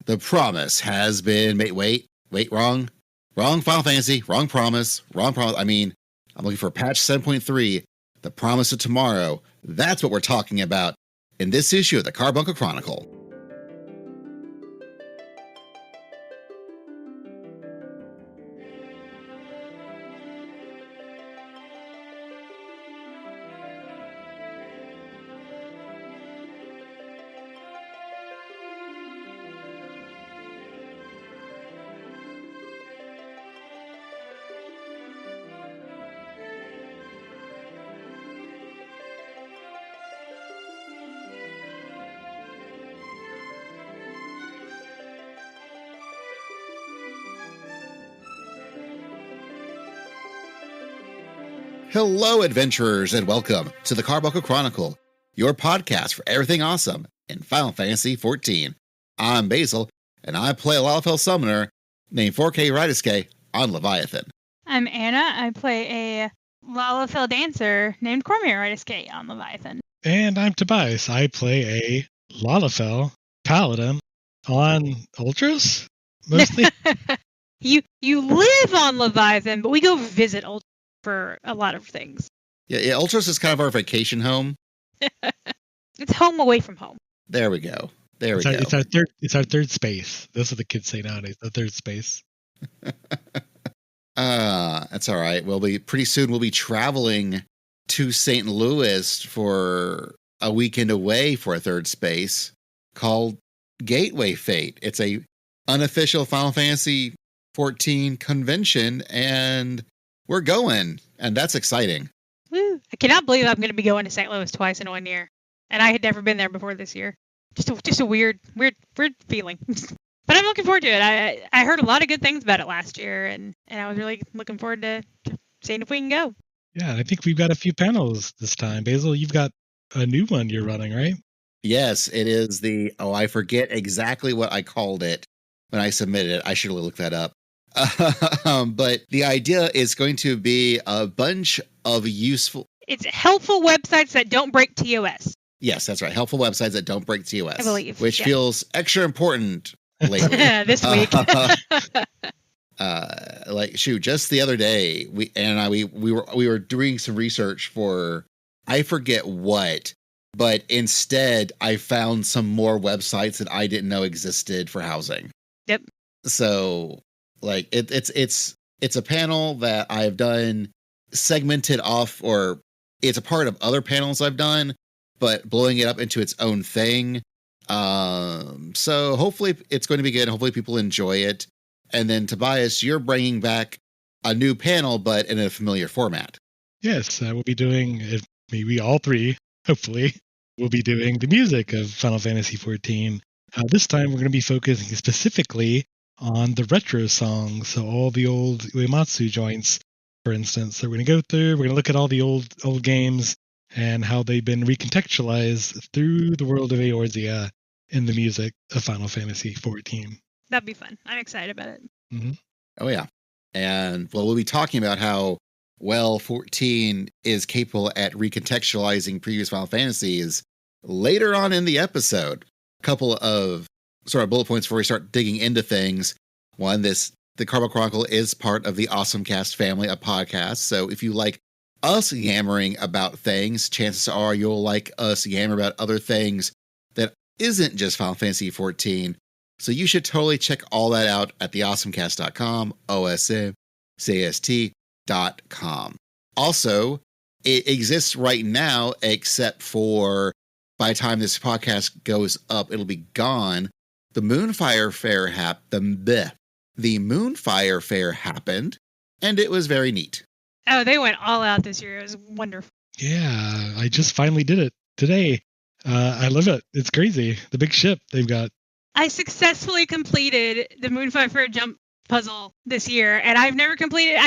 The promise has been made. Wait, wrong. Wrong Final Fantasy, wrong promise. I mean, I'm looking for patch 7.3, the promise of tomorrow. That's what we're talking about in this issue of the Carbuncle Chronicle. Hello, adventurers, and welcome to the Carbuncle Chronicle, your podcast for everything awesome in Final Fantasy XIV. I'm Basil, and I play a Lalafell summoner named 4K Rydiske on Leviathan. I'm Anna. I play a Lalafell dancer named Cormier Rydiske on Leviathan. And I'm Tobias. I play a Lalafell paladin on Ultras, mostly. You live on Leviathan, but we go visit Ultras for a lot of things. Yeah, Ultras is kind of our vacation home. It's home away from home. There we go. It's our third space. That's what the kids say nowadays. The third space. That's all right. Pretty soon we'll be traveling to St. Louis for a weekend away for a third space called Gateway Fate. It's a unofficial Final Fantasy XIV convention, and we're going, and that's exciting. Woo. I cannot believe I'm going to be going to St. Louis twice in 1 year, and I had never been there before this year. Just a weird feeling. But I'm looking forward to it. I heard a lot of good things about it last year, and I was really looking forward to seeing if we can go. Yeah, I think we've got a few panels this time. Basil, you've got a new one you're running, right? Yes, it is I forget exactly what I called it when I submitted it. I should have looked that up. But the idea is going to be a bunch of useful... It's helpful websites that don't break TOS. Yes, that's right. Helpful websites that don't break TOS. I believe. Which feels extra important lately. This week. Just the other day, we were doing some research for, I forget what, but instead I found some more websites that I didn't know existed for housing. Yep. So it's a panel that I've done segmented off, or it's a part of other panels I've done, but blowing it up into its own thing. So hopefully it's going to be good. Hopefully people enjoy it. And then Tobias, you're bringing back a new panel, but in a familiar format. Yes, we'll be doing, maybe all three, hopefully, we'll be doing the music of Final Fantasy XIV. This time we're going to be focusing specifically on the retro songs, so all the old Uematsu joints, for instance. So we're going to go through, we're going to look at all the old games and how they've been recontextualized through the world of Eorzea in the music of Final Fantasy XIV. That'd be fun. I'm excited about it. Mm-hmm. Oh, yeah. And we'll be talking about how 14 is capable at recontextualizing previous Final Fantasies later on in the episode. A couple of sort of bullet points before we start digging into things. One, the Carbuncle Chronicle is part of the Awesome Cast family of podcasts. So if you like us yammering about things, chances are you'll like us yammer about other things that isn't just Final Fantasy XIV. So you should totally check all that out at theawesomecast.com, OSMCAST.com. Also, it exists right now, except for by the time this podcast goes up, it'll be gone. The Moonfire Fair the Moonfire Fair happened, and it was very neat. Oh, they went all out this year. It was wonderful. Yeah, I just finally did it today. I love it. It's crazy. The big ship they've got. I successfully completed the Moonfire Fair jump puzzle this year, and I've never completed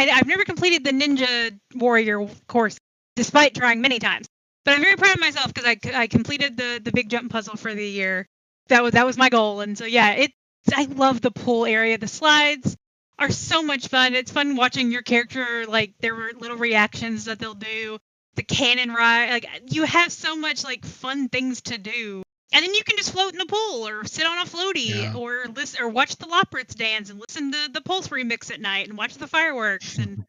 the Ninja Warrior course, despite trying many times. But I'm very proud of myself because I completed the big jump puzzle for the year. That was my goal, and so yeah, I love the pool area. The slides are so much fun. It's fun watching your character, like there were little reactions that they'll do. The cannon ride, like you have so much like fun things to do And then you can just float in the pool or sit on a floaty or listen or watch the Loprits dance and listen to the Pulse remix at night and watch the fireworks. And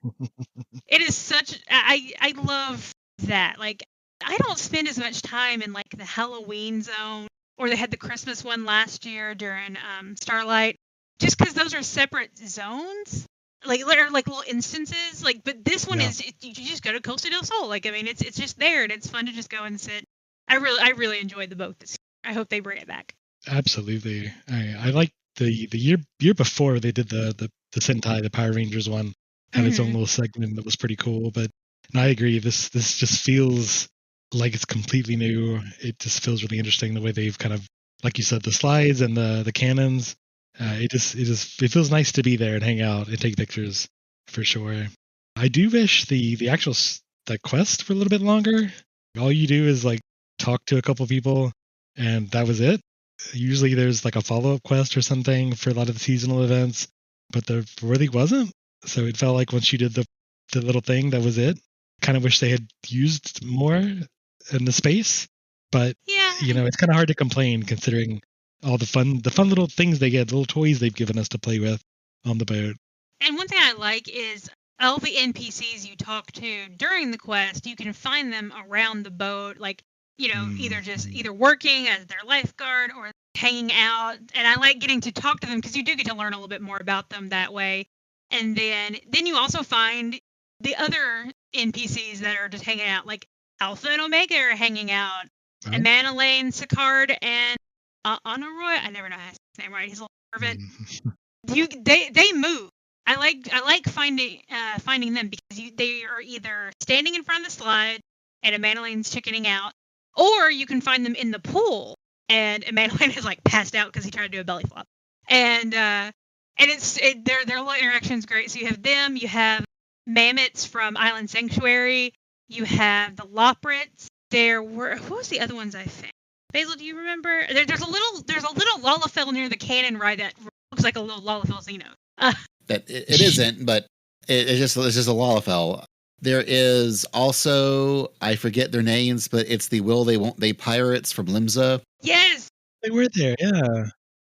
it is such I love that. Like, I don't spend as much time in like the Halloween zone, or they had the Christmas one last year during Starlight, just because those are separate zones. Like, or like little instances. Like, but this one is you just go to Costa del Sol. Like, I mean, it's just there and it's fun to just go and sit. I really enjoyed the boat this year. I hope they bring it back. Absolutely. I like the year before they did the Sentai, the Power Rangers one, had its own little segment that was pretty cool. But I agree, this just feels like it's completely new. It just feels really interesting the way they've kind of, like you said, the slides and the cannons. It feels nice to be there and hang out and take pictures for sure. I do wish the actual the quest were a little bit longer. All you do is like talk to a couple people, and that was it. Usually there's like a follow-up quest or something for a lot of the seasonal events, but there really wasn't. So it felt like once you did the little thing, that was it. Kind of wish they had used more in the space, but it's kind of hard to complain considering all the fun little things they get, the little toys they've given us to play with on the boat. And one thing I like is all the NPCs you talk to during the quest, you can find them around the boat, like, either working as their lifeguard or hanging out. And I like getting to talk to them because you do get to learn a little bit more about them that way. And then you also find the other NPCs that are just hanging out, like Alpha and Omega are hanging out, and Manolane, Sicard, and Honorroy. I never know how to say his name right. He's a little servant. They move. I like finding them because they are either standing in front of the slide and Manolane's chickening out, or you can find them in the pool and Manolane is like passed out because he tried to do a belly flop. And their little interaction's great. So you have them, you have Mammoths from Island Sanctuary, you have the Loprits. Who was the other ones I found? Basil, do you remember? There's a little Lalafell near the cannon ride that looks like a little Lalafell Xeno. That it isn't, but it's just a Lalafell. There is also, I forget their names, but it's the Will They Won't They pirates from Limsa. Yes, they were there. Yeah,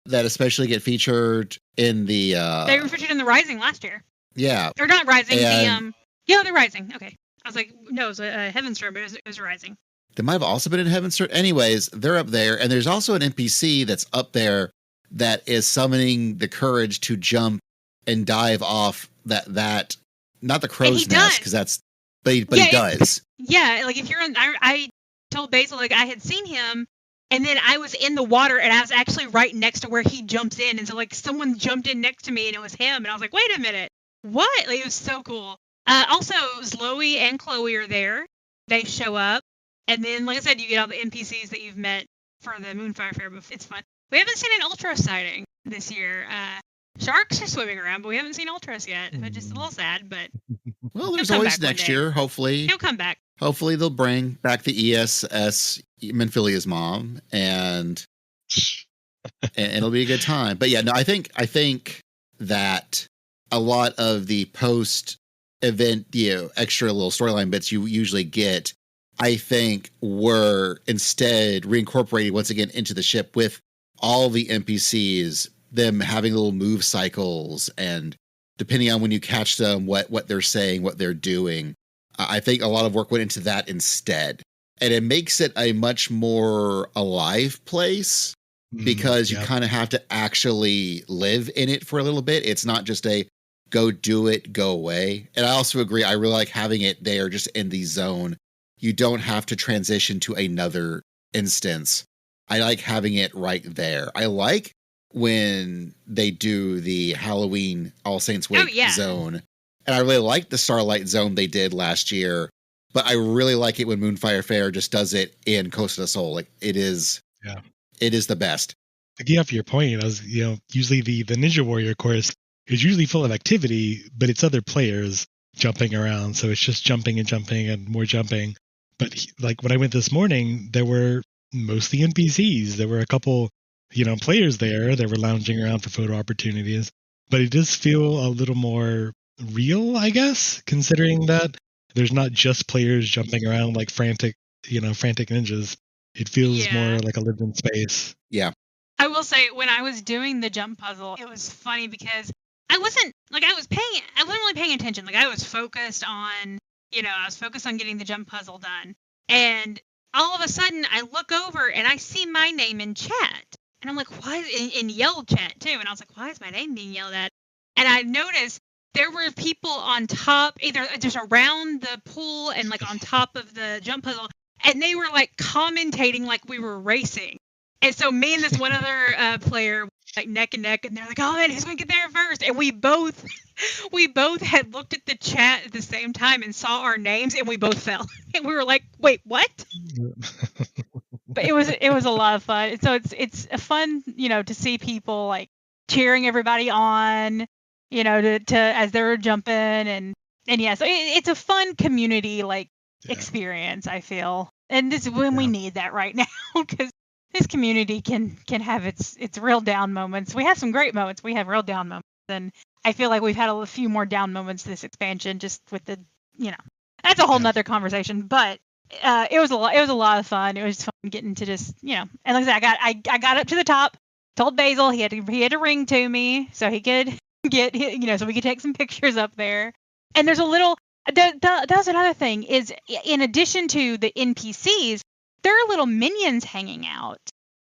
that especially get featured in the. They were featured in the Rising last year. Yeah, or not Rising. They're Rising. Okay, I was like, no, it was a Heaven's Turn, but it was Rising. They might have also been in Heaven's Turn. Anyways, they're up there, and there's also an NPC that's up there that is summoning the courage to jump and dive off that not the crow's nest, because that's but he does. Yeah, like if you're in, I told Basil like I had seen him, and then I was in the water and I was actually right next to where he jumps in, and so like someone jumped in next to me and it was him, and I was like, wait a minute, what? Like, it was so cool. Also, Zoe and Chloe are there. They show up, and then like I said, you get all the NPCs that you've met for the Moonfire Fair. But it's fun. We haven't seen an Ultra sighting this year. Sharks are swimming around, but we haven't seen Ultras yet. But just a little sad, but well, there's always next year. Hopefully, he'll come back. Hopefully, they'll bring back the ESS Menphilia's mom, and it'll be a good time. But yeah, no, I think that a lot of the post event, extra little storyline bits you usually get, I think were instead reincorporated once again into the ship with all the NPCs, them having little move cycles, and depending on when you catch them, what they're saying, what they're doing. I think a lot of work went into that instead. And it makes it a much more alive place because you kind of have to actually live in it for a little bit. It's not just a go do it, go away. And I also agree, I really like having it there just in the zone. You don't have to transition to another instance. I like having it right there. I like when they do the Halloween All Saints Week zone. And I really like the Starlight Zone they did last year, but I really like it when Moonfire Fair just does it in Costa del Sol. Like it is the best. To get off your point, I was, usually the Ninja Warrior course is usually full of activity, but it's other players jumping around. So it's just jumping and more jumping. But like when I went this morning, there were mostly NPCs. There were a couple, players there that were lounging around for photo opportunities, but it does feel a little more real, I guess, considering that there's not just players jumping around like frantic ninjas. It feels Yeah. more like a lived-in space. Yeah. I will say, when I was doing the jump puzzle, it was funny because I wasn't really paying attention. Like, I was focused on, getting the jump puzzle done. And all of a sudden I look over and I see my name in chat. And I'm like, why is in yelled chat too? And I was like, why is my name being yelled at? And I noticed there were people on top, either just around the pool and like on top of the jump puzzle, and they were like commentating like we were racing. And so me and this one other player, like neck and neck, and they're like, "Oh man, who's gonna get there first?" And we both had looked at the chat at the same time and saw our names, and we both fell. And we were like, "Wait, what?" But it was a lot of fun. So it's a fun, to see people like cheering everybody on, to as they're jumping, and yeah, so it's a fun community experience, I feel, and this is when we need that right now, because this community can have its real down moments. We have some great moments. We have real down moments, and I feel like we've had a few more down moments this expansion, just with the, that's a whole nother conversation. But it was a lot of fun. It was fun getting to just, and like I said, I got up to the top, told Basil he had to ring to me so he could get, so we could take some pictures up there. And there's a little, that's another thing is, in addition to the NPCs, there are little minions hanging out.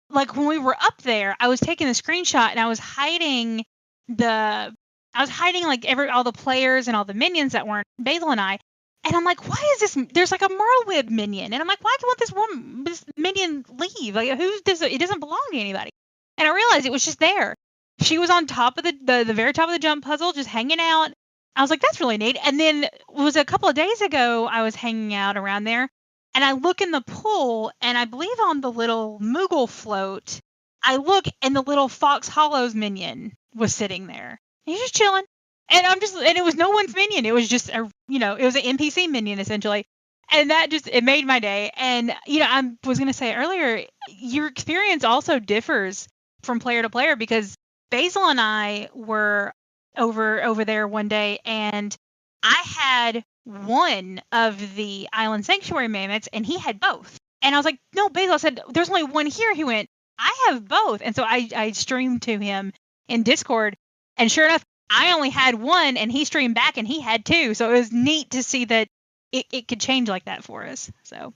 Like when we were up there, I was taking a screenshot and I was hiding like all the players and all the minions that weren't Basil and I. And I'm like, why is this? There's like a Merlewib minion, and I'm like, why won't this minion leave? Like, who's this? It doesn't belong to anybody. And I realized it was just there. She was on top of the very top of the jump puzzle, just hanging out. I was like, that's really neat. And then it was a couple of days ago, I was hanging out around there, and I look in the pool, and I believe on the little Moogle float, I look, and the little Fox Hollows minion was sitting there. He's just chilling. And it was no one's minion. It was just it was an NPC minion essentially. And that it made my day. And, I was going to say earlier, your experience also differs from player to player, because Basil and I were over there one day, and I had one of the Island Sanctuary mammoths and he had both. And I was like, no, Basil, I said, there's only one here. He went, I have both. And so I streamed to him in Discord, and sure enough, I only had one, and he streamed back and he had two. So it was neat to see that it could change like that for us. So,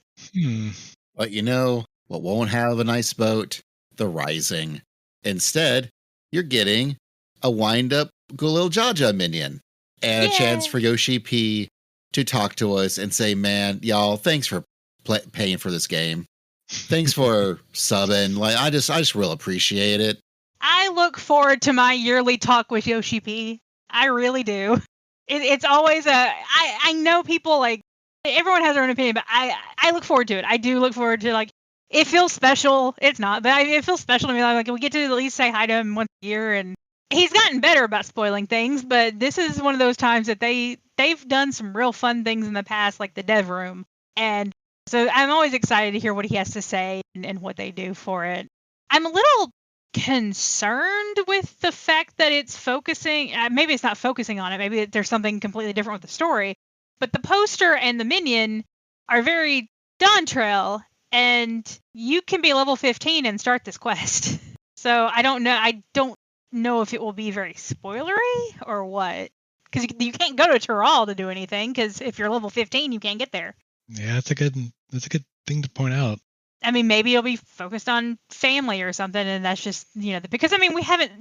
But what won't have a nice boat? The Rising. Instead, you're getting a wind-up Gulil Jaja minion and a chance for Yoshi P to talk to us and say, man, y'all, thanks for paying for this game. Thanks for subbing. Like, I just real appreciate it. I look forward to my yearly talk with Yoshi P. I really do. It's always I know people, like, everyone has their own opinion, but I look forward to it. I do look forward to, like, it feels special. It's not, but it feels special to me. Like, we get to at least say hi to him once a year, and he's gotten better about spoiling things, but this is one of those times that they've done some real fun things in the past, like the dev room. And so I'm always excited to hear what he has to say and what they do for it. I'm a little concerned with the fact that it's focusing, maybe it's not focusing on it, maybe there's something completely different with the story, but the poster and the minion are very Dawn Trail, and you can be level 15 and start this quest. So I don't know if it will be very spoilery or what, because you can't go to Tural to do anything, because if you're level 15 you can't get there. Yeah, that's a good thing to point out. I mean, maybe it'll be focused on family or something, and that's just, because, I mean, we haven't,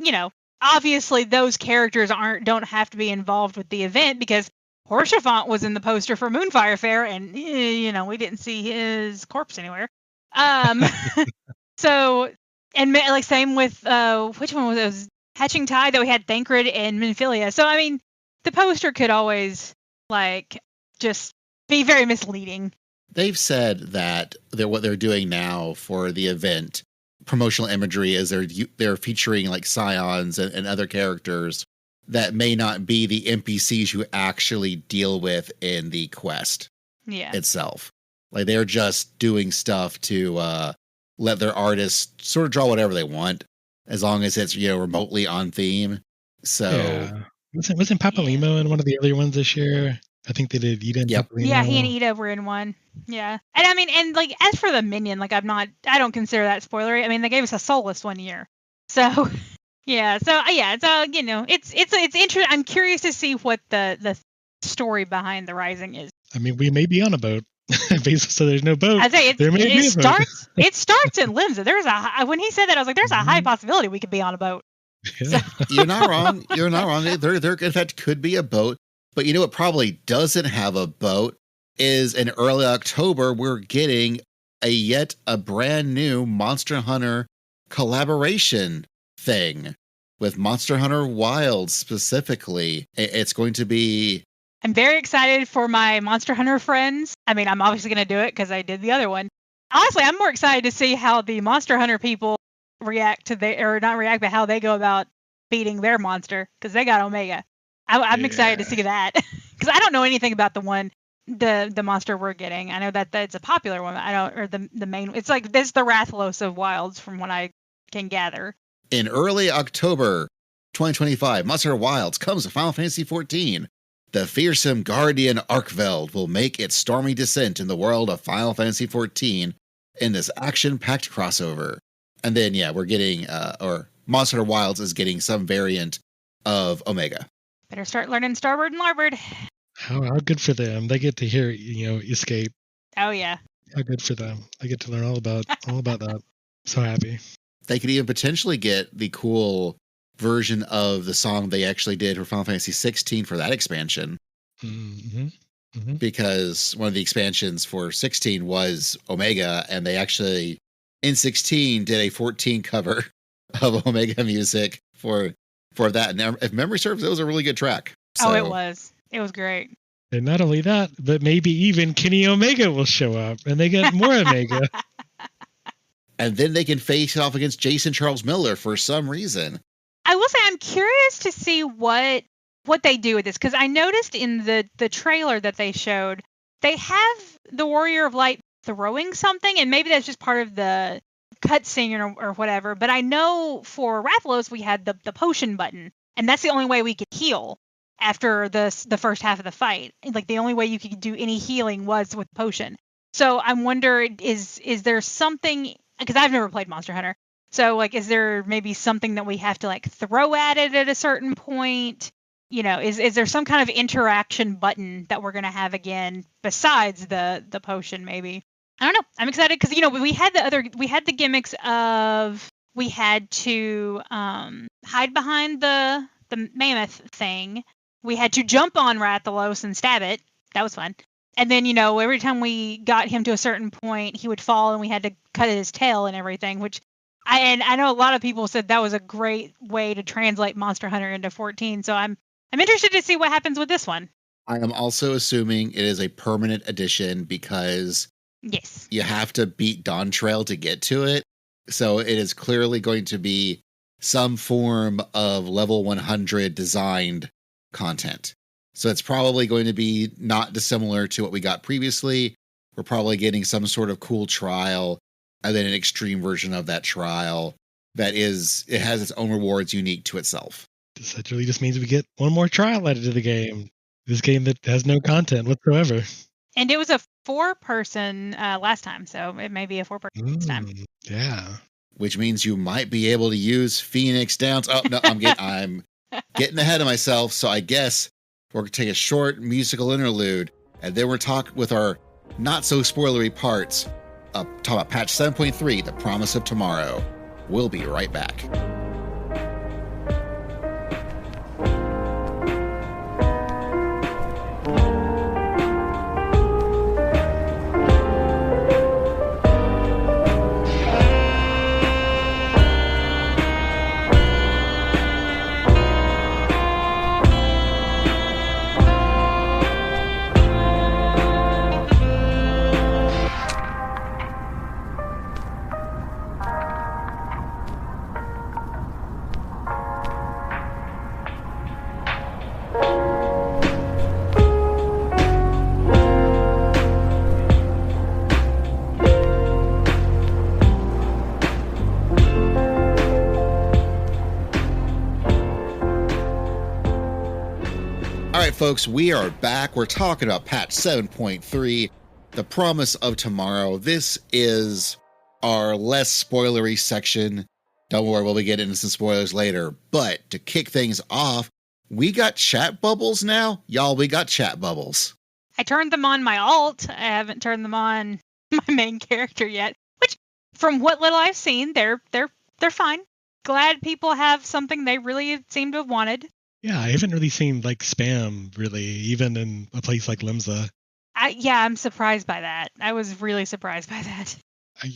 obviously those characters don't have to be involved with the event, because Horshaphant was in the poster for Moonfire Fair, and, we didn't see his corpse anywhere. So, and like same with, which one was it? It was Hatching Tide, that we had Thancred and Minfilia. So, I mean, the poster could always, like, just be very misleading. They've said that what they're doing now for the event, promotional imagery, is they're featuring like scions and other characters that may not be the NPCs you actually deal with in the quest itself. Like, they're just doing stuff to let their artists sort of draw whatever they want, as long as it's remotely on theme. So wasn't Papalimo in one of the earlier ones this year? I think they did Ida and Yep. Topolino. Yeah, he and Ida were in one. Yeah. And I mean, and like, as for the minion, like, I don't consider that spoilery. I mean, they gave us a soulless one year. So, yeah. So, you know, it's interesting. I'm curious to see what the story behind the Rising is. I mean, we may be on a boat. Basil said there's no boat. I say There may be a boat. it starts in Lindsay. When he said that, I was like, there's a high possibility we could be on a boat. Yeah. You're not wrong. You're not wrong. There in fact could be a boat. But you know what probably doesn't have a boat is in early October, we're getting yet a brand new Monster Hunter collaboration thing with Monster Hunter Wilds specifically. It's going to be... I'm very excited for my Monster Hunter friends. I mean, I'm obviously going to do it because I did the other one. Honestly, I'm more excited to see how the Monster Hunter people react to but how they go about beating their monster, because they got Omega. I'm excited to see that, because I don't know anything about the monster we're getting. I know that it's a popular one. The main. It's like this, the Rathalos of Wilds, from what I can gather. In early October 2025, Monster Hunter Wilds comes to Final Fantasy XIV. The fearsome guardian Arkveld will make its stormy descent in the world of Final Fantasy XIV in this action-packed crossover. And then, we're getting, Monster Hunter Wilds is getting some variant of Omega. Better start learning Starboard and Larboard. How good for them. They get to hear, Escape. Oh, yeah. How good for them. They get to learn all about that. So happy. They could even potentially get the cool version of the song they actually did for Final Fantasy 16 for that expansion. Mm-hmm. Mm-hmm. Because one of the expansions for 16 was Omega, and they actually, in 16, did a 14 cover of Omega music for that. And if memory serves, it was a really good track. So, oh, it was. It was great. And not only that, but maybe even Kenny Omega will show up, and they get more Omega. And then they can face off against Jason Charles Miller for some reason. I will say I'm curious to see what they do with this, because I noticed in the trailer that they showed, they have the Warrior of Light throwing something, and maybe that's just part of the cutscene or whatever. But I know for Rathalos we had the potion button, and that's the only way we could heal after the first half of the fight. Like, the only way you could do any healing was with potion. So I'm wondering, is there something, because I've never played Monster Hunter. So, like, is there maybe something that we have to, like, throw at it at a certain point? You know, is there some kind of interaction button that we're going to have again besides the potion, maybe? I don't know. I'm excited because, we had the gimmicks of, we had to hide behind the mammoth thing. We had to jump on Rathalos and stab it. That was fun. And then, every time we got him to a certain point, he would fall and we had to cut his tail and everything, which I know a lot of people said that was a great way to translate Monster Hunter into 14. So I'm interested to see what happens with this one. I am also assuming it is a permanent addition because yes, you have to beat Dawn Trail to get to it. So it is clearly going to be some form of level 100 designed content. So it's probably going to be not dissimilar to what we got previously. We're probably getting some sort of cool trial and then an extreme version of that trial it has its own rewards unique to itself. This actually just means we get one more trial added to the game. This game that has no content whatsoever. And it was a 4-person last time, so it may be a 4-person this time. Yeah. Which means you might be able to use Phoenix Downs. Oh, no, I'm getting ahead of myself. So I guess we're going to take a short musical interlude, and then we're talking with our not so spoilery parts. Talk about patch 7.3, The Promise of Tomorrow. We'll be right back. right, folks, we are back. We're talking about patch 7.3, The Promise of Tomorrow. This is our less spoilery section. Don't worry, we'll be getting into some spoilers later. But to kick things off, we got chat bubbles now. Y'all, we got chat bubbles. I turned them on my alt. I haven't turned them on my main character yet, which from what little I've seen, they're fine. Glad people have something they really seem to have wanted. Yeah, I haven't really seen like spam really, even in a place like Limsa. I'm surprised by that. I was really surprised by that.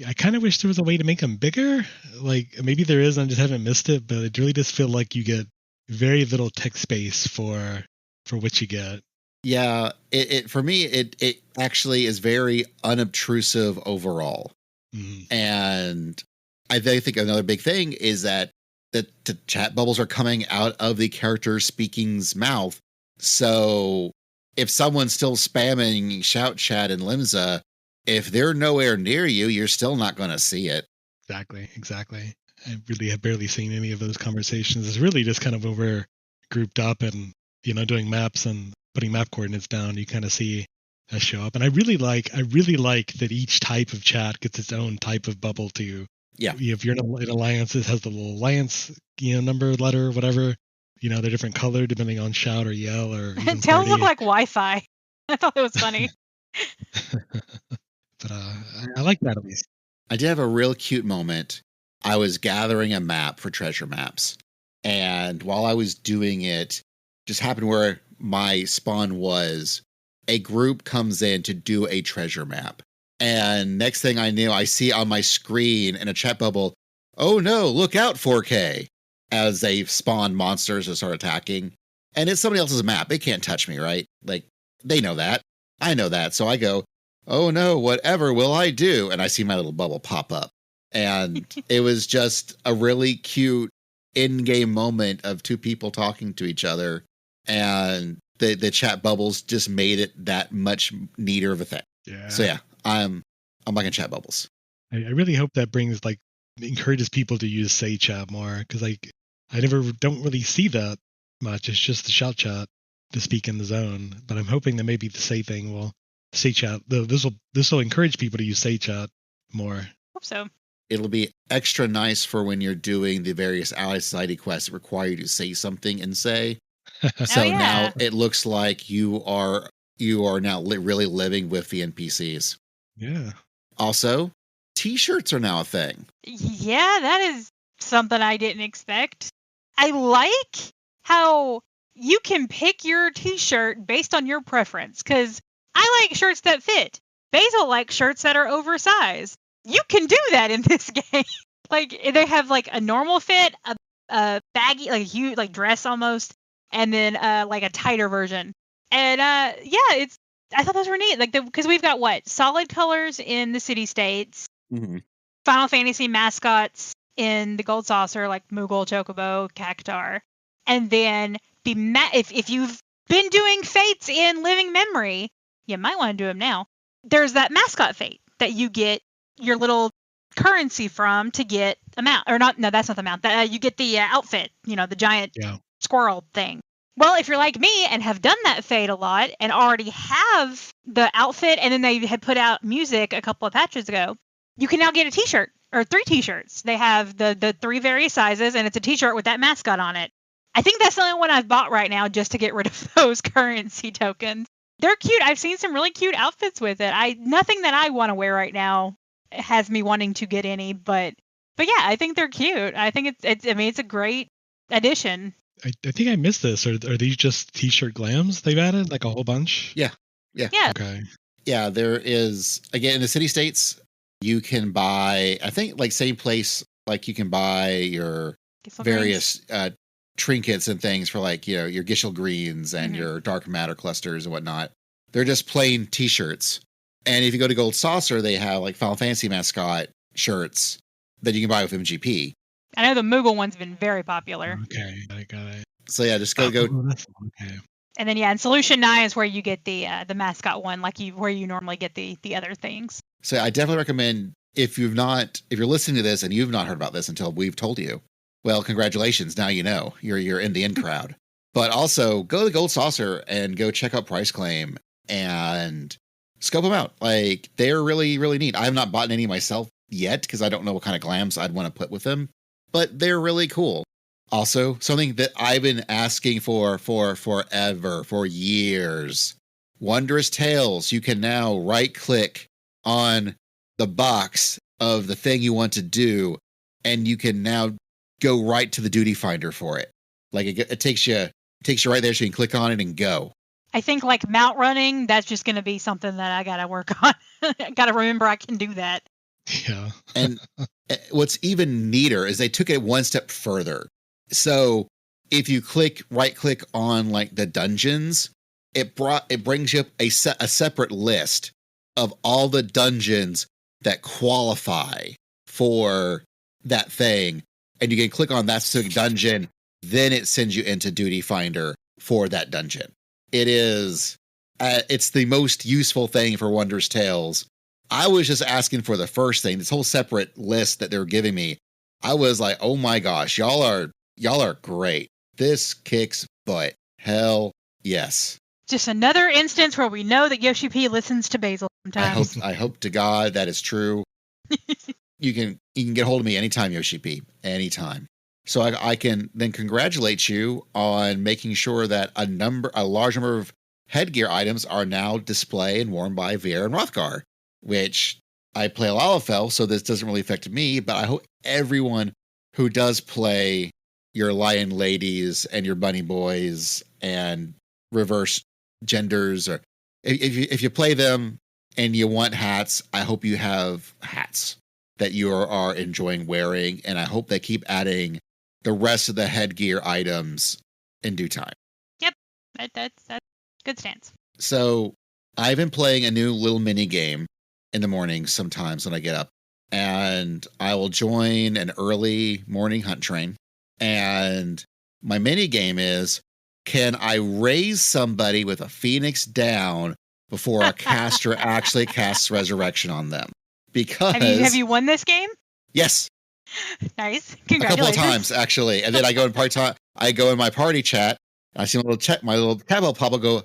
I kind of wish there was a way to make them bigger. Like maybe there is, I just haven't missed it, but it really does feel like you get very little text space for what you get. Yeah, it for me, it actually is very unobtrusive overall. Mm. And I think another big thing is that the chat bubbles are coming out of the character speaking's mouth. So if someone's still spamming shout chat in Limsa, if they're nowhere near you, you're still not going to see it. Exactly. I really have barely seen any of those conversations. It's really just kind of when we're grouped up and, doing maps and putting map coordinates down, you kind of see that show up. And I really like that each type of chat gets its own type of bubble too. Yeah. If you're in an alliance, it has the little alliance, number, letter, whatever. They're different color depending on shout or yell or even Tell them party. look like Wi-Fi. I thought it was funny. But I like that at least. I did have a real cute moment. I was gathering a map for treasure maps. And while I was doing it, just happened where my spawn was, a group comes in to do a treasure map. And next thing I knew, I see on my screen in a chat bubble, "Oh no, look out 4K," as they spawn monsters and start attacking. And it's somebody else's map. They can't touch me, right? Like, they know that. I know that. So I go, "Oh no, whatever will I do?" And I see my little bubble pop up. And it was just a really cute in-game moment of two people talking to each other. And the chat bubbles just made it that much neater of a thing. Yeah. So yeah, I'm liking chat bubbles. I really hope that encourages people to use say chat more, because I don't really see that much. It's just the shout chat to speak in the zone. But I'm hoping that maybe the say thing will say chat. This will encourage people to use say chat more. Hope so. It'll be extra nice for when you're doing the various Ally Society quests that require you to say something and say. So yeah. now it looks like you are now really living with the NPCs. Yeah. Also, t-shirts are now a thing. Yeah, that is something I didn't expect. I like how you can pick your t-shirt based on your preference, because I like shirts that fit. Basil likes shirts that are oversized. You can do that in this game. Like, they have like a normal fit, a baggy, like huge, like dress almost, and then like a tighter version. And I thought those were neat. Like, because we've got solid colors in the city states, Mm-hmm. Final Fantasy mascots in the Gold Saucer, like Moogle, Chocobo, Cactar, and then if you've been doing fates in Living Memory, you might want to do them now. There's that mascot fate that you get your little currency from to get a mount, or not? No, that's not the mount. You get the outfit, the giant squirrel thing. Well, if you're like me and have done that fate a lot and already have the outfit, and then they had put out music a couple of patches ago, you can now get a t-shirt or 3 t-shirts. They have the 3 various sizes, and it's a t-shirt with that mascot on it. I think that's the only one I've bought right now just to get rid of those currency tokens. They're cute. I've seen some really cute outfits with it. Nothing that I want to wear right now has me wanting to get any, but yeah, I think they're cute. I think it's a great addition. I think I missed this. Are these just t-shirt glams they've added, like a whole bunch? Yeah. Okay. Yeah, there is, again, in the city states, you can buy, I think, like same place, like you can buy your various trinkets and things for like, your Gishel greens and your dark matter clusters and whatnot. They're just plain t-shirts. And if you go to Gold Saucer, they have like Final Fantasy mascot shirts that you can buy with MGP. I know the Moogle one's been very popular. Okay, I got it. So yeah, just go. Okay. And then in Solution 9 is where you get the mascot one, where you normally get the other things. So I definitely recommend, if you're listening to this and you've not heard about this until we've told you, well, congratulations. Now you know. You're in the in crowd. But also go to the Gold Saucer and go check out Price Claim and scope them out. Like, they're really, really neat. I have not bought any myself yet because I don't know what kind of glams I'd want to put with them, but they're really cool. Also, something that I've been asking for forever, for years. Wondrous Tales. You can now right click on the box of the thing you want to do, and you can now go right to the duty finder for it. Like it takes you right there, so you can click on it and go. I think like mount running, that's just going to be something that I got to work on. I got to remember I can do that. Yeah. And what's even neater is they took it one step further. So if you right click on like the dungeons, it brings you up a separate list of all the dungeons that qualify for that thing. And you can click on that specific dungeon, then it sends you into Duty Finder for that dungeon. It is, it's the most useful thing for Wondrous Tales. I was just asking for the first thing, this whole separate list that they were giving me. I was like, oh my gosh, y'all are great. This kicks butt. Hell yes. Just another instance where we know that Yoshi P listens to Basil sometimes. I hope to God that is true. You can get hold of me anytime, Yoshi P. Anytime. So I can then congratulate you on making sure that a large number of headgear items are now displayed and worn by Viera and Rothgar, which I play Lalafell, so this doesn't really affect me, but I hope everyone who does play your Lion Ladies and your Bunny Boys and reverse genders, or if you play them and you want hats, I hope you have hats that you are enjoying wearing, and I hope they keep adding the rest of the headgear items in due time. Yep, that's good stance. So I've been playing a new little mini game in the mornings sometimes when I get up, and I will join an early morning hunt train. And my mini game is, can I raise somebody with a Phoenix down before a caster actually casts Resurrection on them? Because have you won this game? Yes. Nice. A couple of times actually. And then I go in my party chat, and I see my little tablet pop up go,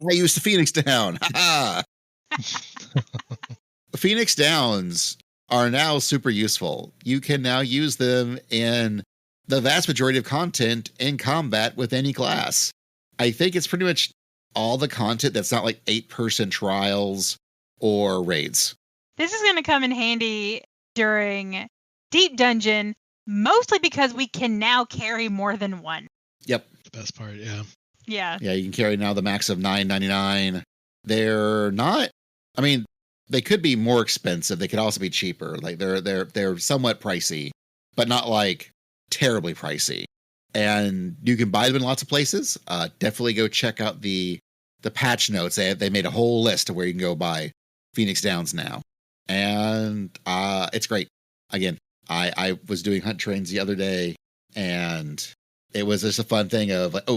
I used the Phoenix down. Phoenix downs are now super useful. You can now use them in the vast majority of content in combat with any class. I think it's pretty much all the content that's not like 8-person trials or raids. This is going to come in handy during Deep Dungeon, mostly because we can now carry more than one. Yep. The best part, yeah. Yeah. Yeah, you can carry now the max of $9.99. They're not, I mean, they could be more expensive. They could also be cheaper. Like they're somewhat pricey, but not like terribly pricey. And you can buy them in lots of places. Definitely go check out the patch notes. They made a whole list of where you can go buy Phoenix Downs now. And it's great. Again, I was doing hunt trains the other day, and it was just a fun thing of like,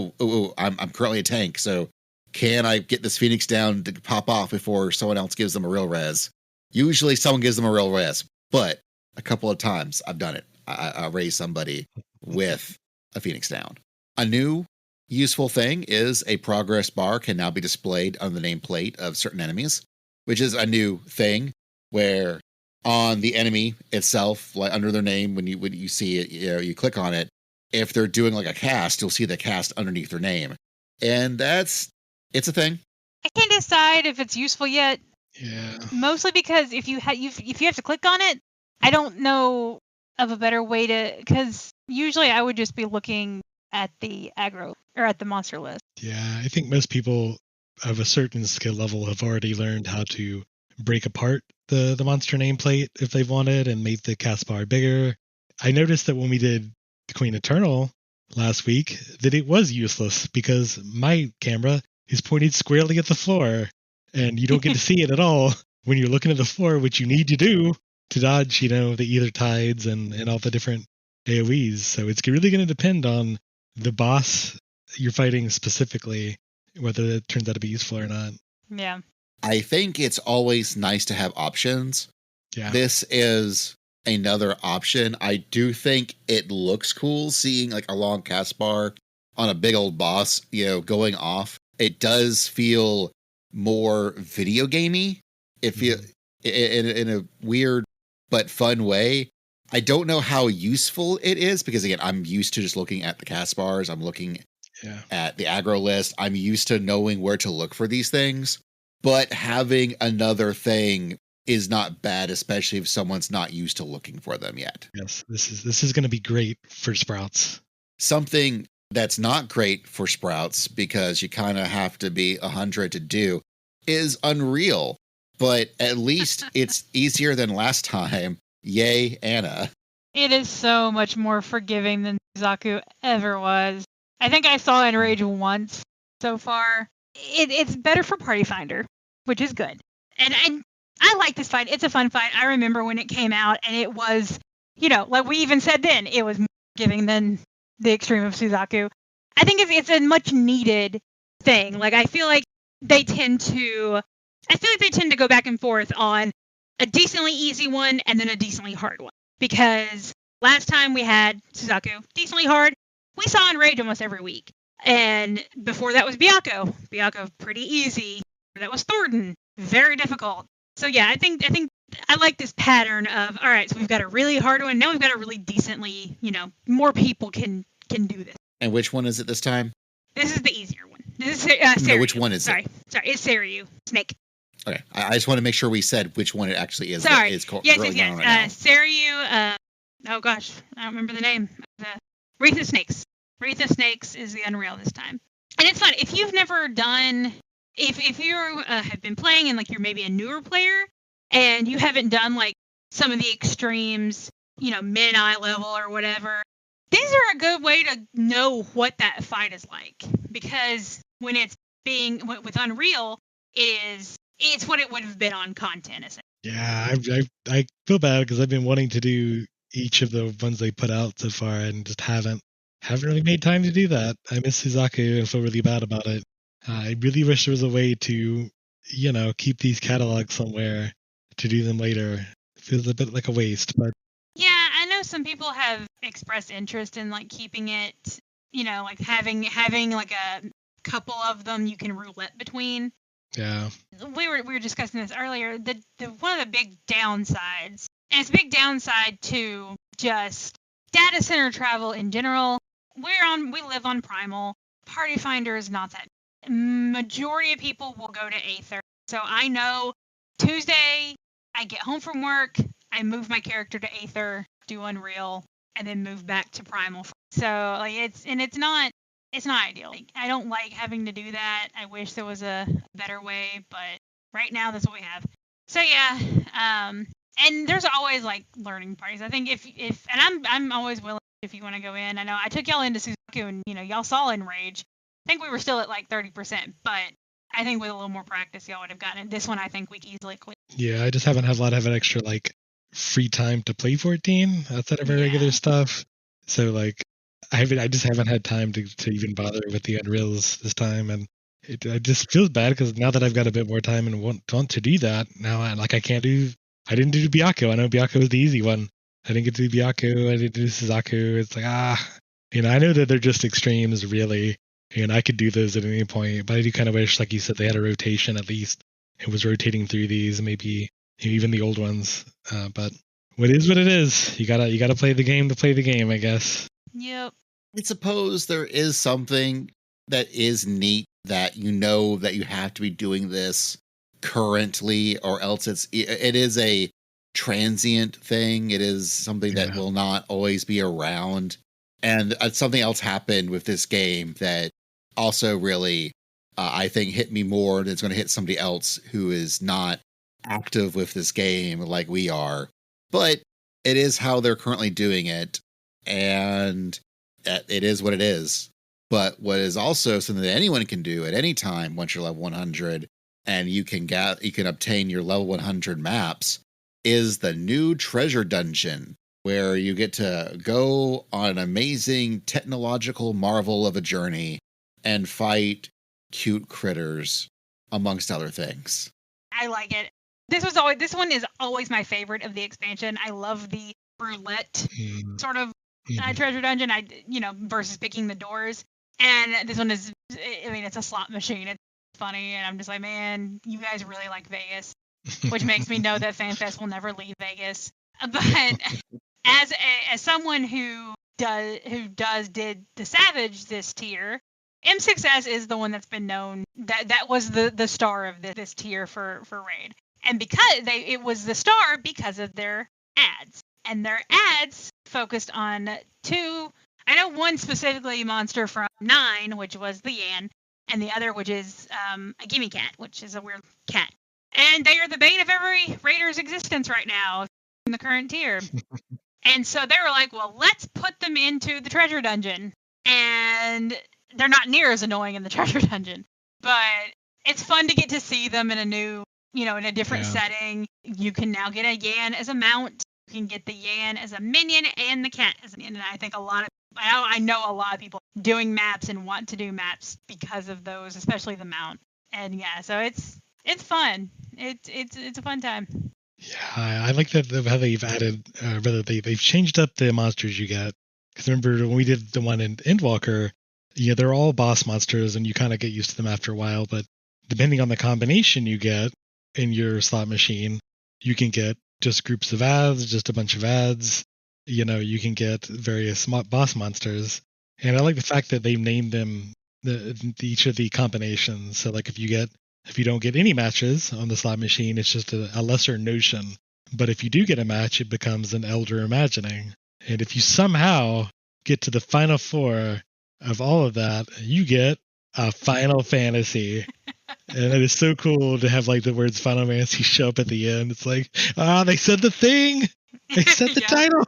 I'm currently a tank, so can I get this Phoenix down to pop off before someone else gives them a real res? Usually someone gives them a real res, but a couple of times I've done it. I raised somebody with a Phoenix down. A new useful thing is a progress bar can now be displayed on the nameplate of certain enemies, which is a new thing where on the enemy itself, like under their name, when you see it, you click on it. If they're doing like a cast, you'll see the cast underneath their name, and it's a thing. I can't decide if it's useful yet. Yeah. Mostly because if you have to click on it, I don't know of a better way to, because usually I would just be looking at the aggro or at the monster list. Yeah, I think most people of a certain skill level have already learned how to break apart the monster nameplate if they've wanted and make the cast bar bigger. I noticed that when we did the Queen Eternal last week, that it was useless because my camera is pointed squarely at the floor and you don't get to see it at all when you're looking at the floor, which you need to do to dodge, the ether tides and all the different AoEs. So it's really going to depend on the boss you're fighting specifically, whether it turns out to be useful or not. Yeah. I think it's always nice to have options. Yeah. This is another option. I do think it looks cool seeing like a long cast bar on a big old boss, going off, it does feel more video gamey. It feel in a weird but fun way. I don't know how useful it is because, again, I'm used to just looking at the cast bars. I'm looking at the aggro list. I'm used to knowing where to look for these things. But having another thing is not bad, especially if someone's not used to looking for them yet. Yes, this is going to be great for Sprouts. Something that's not great for Sprouts, because you kind of have to be 100 to do, is Unreal. But at least it's easier than last time. Yay, Anna. It is so much more forgiving than Suzaku ever was. I think I saw Enrage once so far. It's better for Party Finder, which is good. And I like this fight. It's a fun fight. I remember when it came out, and it was, like we even said then, it was more forgiving than the extreme of Suzaku. I think it's a much needed thing. Like, I feel like they tend to go back and forth on a decently easy one and then a decently hard one. Because last time we had Suzaku decently hard, we saw Enrage almost every week. And before that was Byakko. Byakko pretty easy. That was Thornton, very difficult. So yeah, I think I like this pattern of, all right, so we've got a really hard one, now we've got a really decently, more people can do this. And which one is it this time? This is the easier one. This is Seiryu. No, which one is it? Sorry, it's Seiryu. Snake. Okay, I just want to make sure we said which one it actually is. Sorry. Yes. Right now. Seiryu, oh gosh, I don't remember the name. Wreath of Snakes. Wreath of Snakes is the Unreal this time. And it's fun. If you've never done, if you have been playing and like you're maybe a newer player and you haven't done like some of the extremes, mid-eye level or whatever, these are a good way to know what that fight is like. Because when it's with Unreal, it's what it would have been on content. Yeah, I feel bad because I've been wanting to do each of the ones they put out so far and just haven't really made time to do that. I miss Suzaku and feel really bad about it. I really wish there was a way to, keep these catalogs somewhere to do them later. It feels a bit like a waste, but yeah, I know some people have expressed interest in like keeping it, like having like a couple of them you can roulette between. Yeah. We were discussing this earlier. The one of the big downsides, and it's a big downside to just data center travel in general. We live on Primal. Party Finder is not that. Majority of people will go to Aether. So I know Tuesday I get home from work, I move my character to Aether, do Unreal, and then move back to Primal. So like it's not ideal. Like, I don't like having to do that. I wish there was a better way, but right now that's what we have. So yeah, and there's always like learning parties. I think if and I'm always willing if you want to go in. I know I took y'all into Suzaku and y'all saw Enrage. I think we were still at like 30%, but I think with a little more practice y'all would have gotten it. This one I think we easily clear. Yeah, I just haven't had a lot of extra like free time to play 14 outside of our regular stuff. So like I just haven't had time to even bother with the Unreals this time, and I just feels bad because now that I've got a bit more time and want to do that, now I didn't do Byakko. I know Byakko was the easy one. I didn't get to do Byakko. I didn't do Suzaku. It's like, I know that they're just extremes, really, and I could do those at any point, but I do kind of wish, like you said, they had a rotation at least. It was rotating through these, maybe even the old ones. But what is what it is. You gotta play the game to play the game, I guess. Yep. I suppose there is something that is neat that that you have to be doing this currently, or else it is a transient thing. It is something that will not always be around. And something else happened with this game that also really, I think, hit me more than it's going to hit somebody else who is not active with this game like we are. But it is how they're currently doing it. And it is what it is. But what is also something that anyone can do at any time once you're level 100 and you can obtain your level 100 maps is the new treasure dungeon, where you get to go on an amazing technological marvel of a journey and fight cute critters, amongst other things. I like it. This one is always my favorite of the expansion. I love the roulette sort of treasure dungeon. Versus picking the doors. And this one is, I mean, it's a slot machine. It's funny, and I'm just like, man, you guys really like Vegas, which makes me know that FanFest will never leave Vegas. But as someone who did the Savage this tier, M6S is the one that's been known that was the star of this tier for Raid, and because it was the star because of their ads, and their ads focused on two. I know one specifically monster from 9, which was the Yan, and the other which is a gimme cat, which is a weird cat, and they are the bane of every Raider's existence right now in the current tier. And so they were like, well, let's put them into the treasure dungeon. And they're not near as annoying in the treasure dungeon, but it's fun to get to see them in a new, in a different setting. You can now get a Yan as a mount. You can get the Yan as a minion and the cat as a minion. And I think I know a lot of people doing maps and want to do maps because of those, especially the mount. And yeah, so it's fun. It's a fun time. Yeah, I like that how they've added, they've changed up the monsters you get. Because remember when we did the one in Endwalker, they're all boss monsters and you kind of get used to them after a while. But depending on the combination you get in your slot machine, you can get just groups of ads, just a bunch of ads. You can get various boss monsters. And I like the fact that they named them each of the combinations. So like if you don't get any matches on the slot machine, it's just a lesser notion. But if you do get a match, it becomes an elder imagining. And if you somehow get to the final 4 of all of that, you get a Final Fantasy. And it is so cool to have like the words Final Fantasy show up at the end. It's like, they said the thing. They said the title.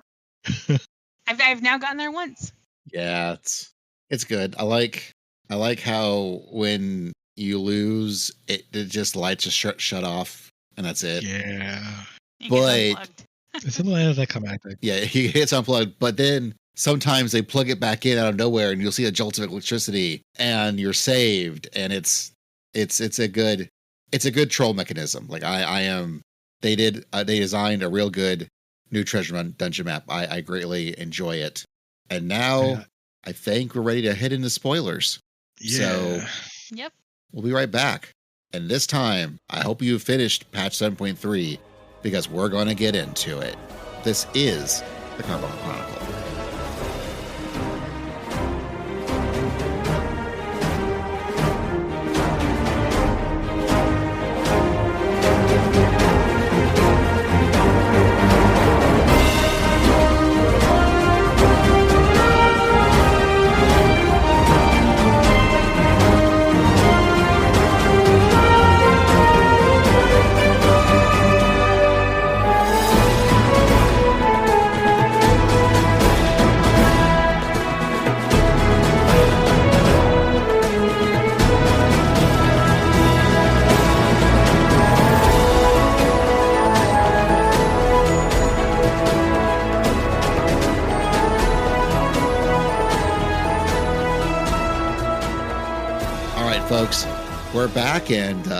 I've now gotten there once. Yeah, it's good. I like how when you lose, it just lights just shut off, and that's it. Yeah. But sometimes I come back. Yeah, he gets unplugged, but then sometimes they plug it back in out of nowhere, and you'll see a jolt of electricity, and you're saved, and it's a good troll mechanism. Like they designed a real good new treasure dungeon map. I greatly enjoy it, and now I think we're ready to head into spoilers. Yeah. So, yep. We'll be right back. And this time, I hope you've finished patch 7.3 because we're going to get into it. This is the Carbuncle Chronicle. Folks, we're back, and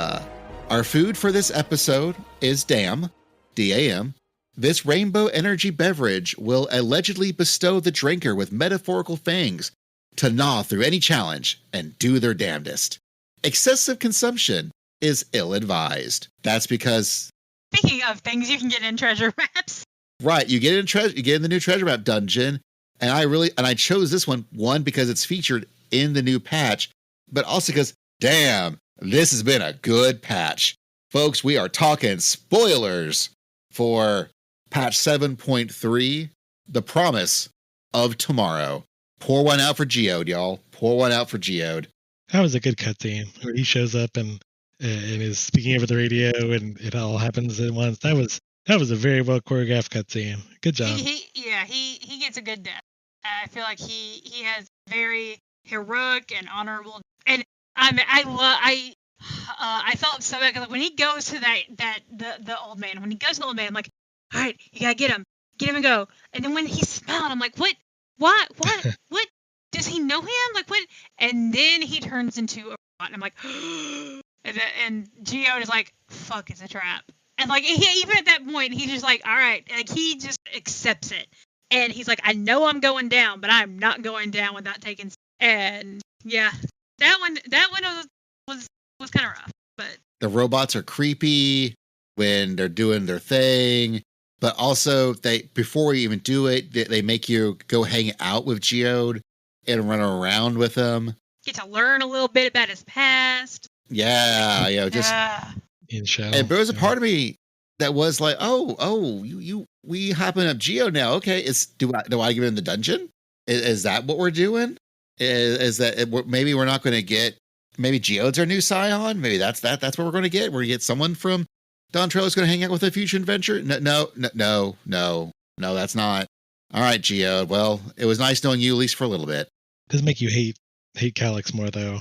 our food for this episode is DAM, D-A-M. This rainbow energy beverage will allegedly bestow the drinker with metaphorical fangs to gnaw through any challenge and do their damnedest. Excessive consumption is ill-advised. That's because... Speaking of things you can get in treasure maps. Right, you get in the new treasure map dungeon, and I chose this one because it's featured in the new patch, but also because, damn, this has been a good patch. Folks, we are talking spoilers for patch 7.3, The Promise of Tomorrow. Pour one out for Geode, y'all. Pour one out for Geode. That was a good cutscene where he shows up and is speaking over the radio and it all happens at once. That was a very well choreographed cutscene. Good job. He gets a good death. I feel like he has very heroic and honorable. And I felt so bad because when he goes to the old man, I'm like, all right, you gotta get him and go. And then when he smiled, I'm like, what? Does he know him? Like what? And then he turns into a robot, and I'm like, and Geode is like, fuck, it's a trap. And like even at that point, he's just like, all right, like he just accepts it. And he's like, I know I'm going down, but I'm not going down without taking. And Yeah, that one was kind of rough, but The robots are creepy when they're doing their thing, but also before you even do it, they make you go hang out with Geode and run around with him. get to learn a little bit about his past. Yeah, just In shell. and there was a part of me that was like, we happen up Geo now. Okay, do I give him the dungeon? Is that what we're doing? Is that maybe we're not going to get? Maybe Geode's our new scion. Maybe that's what we're going to get. We're going to get someone from Don Trello's going to hang out with a future adventure. No, that's not. All right, Geode. Well, it was nice knowing you at least for a little bit. It does make you hate Calyx more though,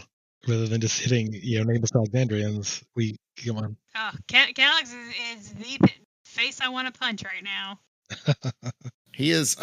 rather than just hitting nameless Alexandrians. Come on. Oh, Calyx is the face I want to punch right now. He is.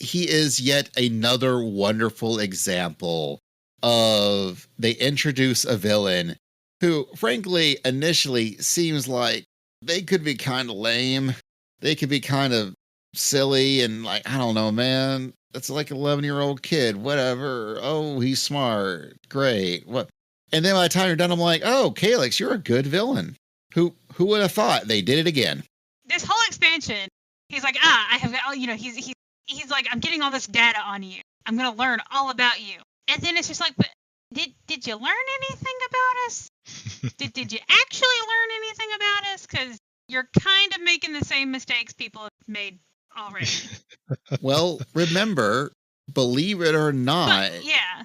He is yet another wonderful example of they introduce a villain who, frankly, initially seems like they could be kind of lame. They could be kind of silly and like, I don't know, man. That's like an 11-year-old kid. Whatever. Oh, he's smart. Great. What? And then by the time you're done, I'm like, oh, Calyx, you're a good villain. Who would have thought? They did it again. This whole expansion, he's like, I have, he's like, I'm getting all this data on you. I'm gonna learn all about you. And then it's just like, but did you learn anything about us? did you actually learn anything about us? Because you're kind of making the same mistakes people have made already. Well, remember, believe it or not,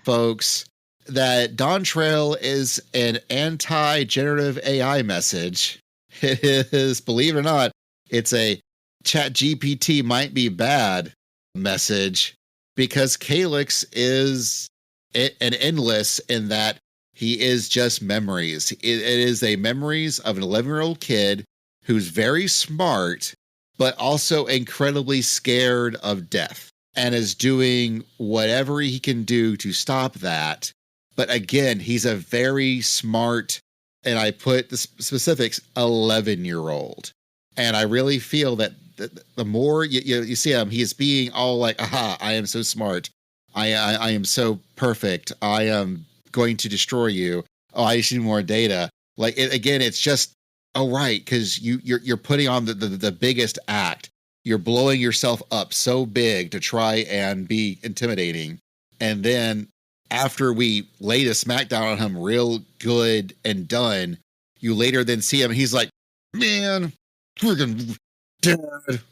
folks, that Dawn Trail is an anti-generative AI message. It is, believe it or not, it's a ChatGPT might be bad message, because Calyx is an endless in that he is just memories. It is a memories of an 11-year-old kid who's very smart, but also incredibly scared of death and is doing whatever he can do to stop that. But again, he's a very smart, and I put the specifics, 11-year-old. And I really feel that the more you see him, he is being all like, aha, I am so smart. I am so perfect. I am going to destroy you. Oh, I just need more data. Like, again, it's just, oh, right, because you're putting on the biggest act. You're blowing yourself up so big to try and be intimidating. And then after we laid a smackdown on him real good and done, you later then see him, he's like, man, freaking dad,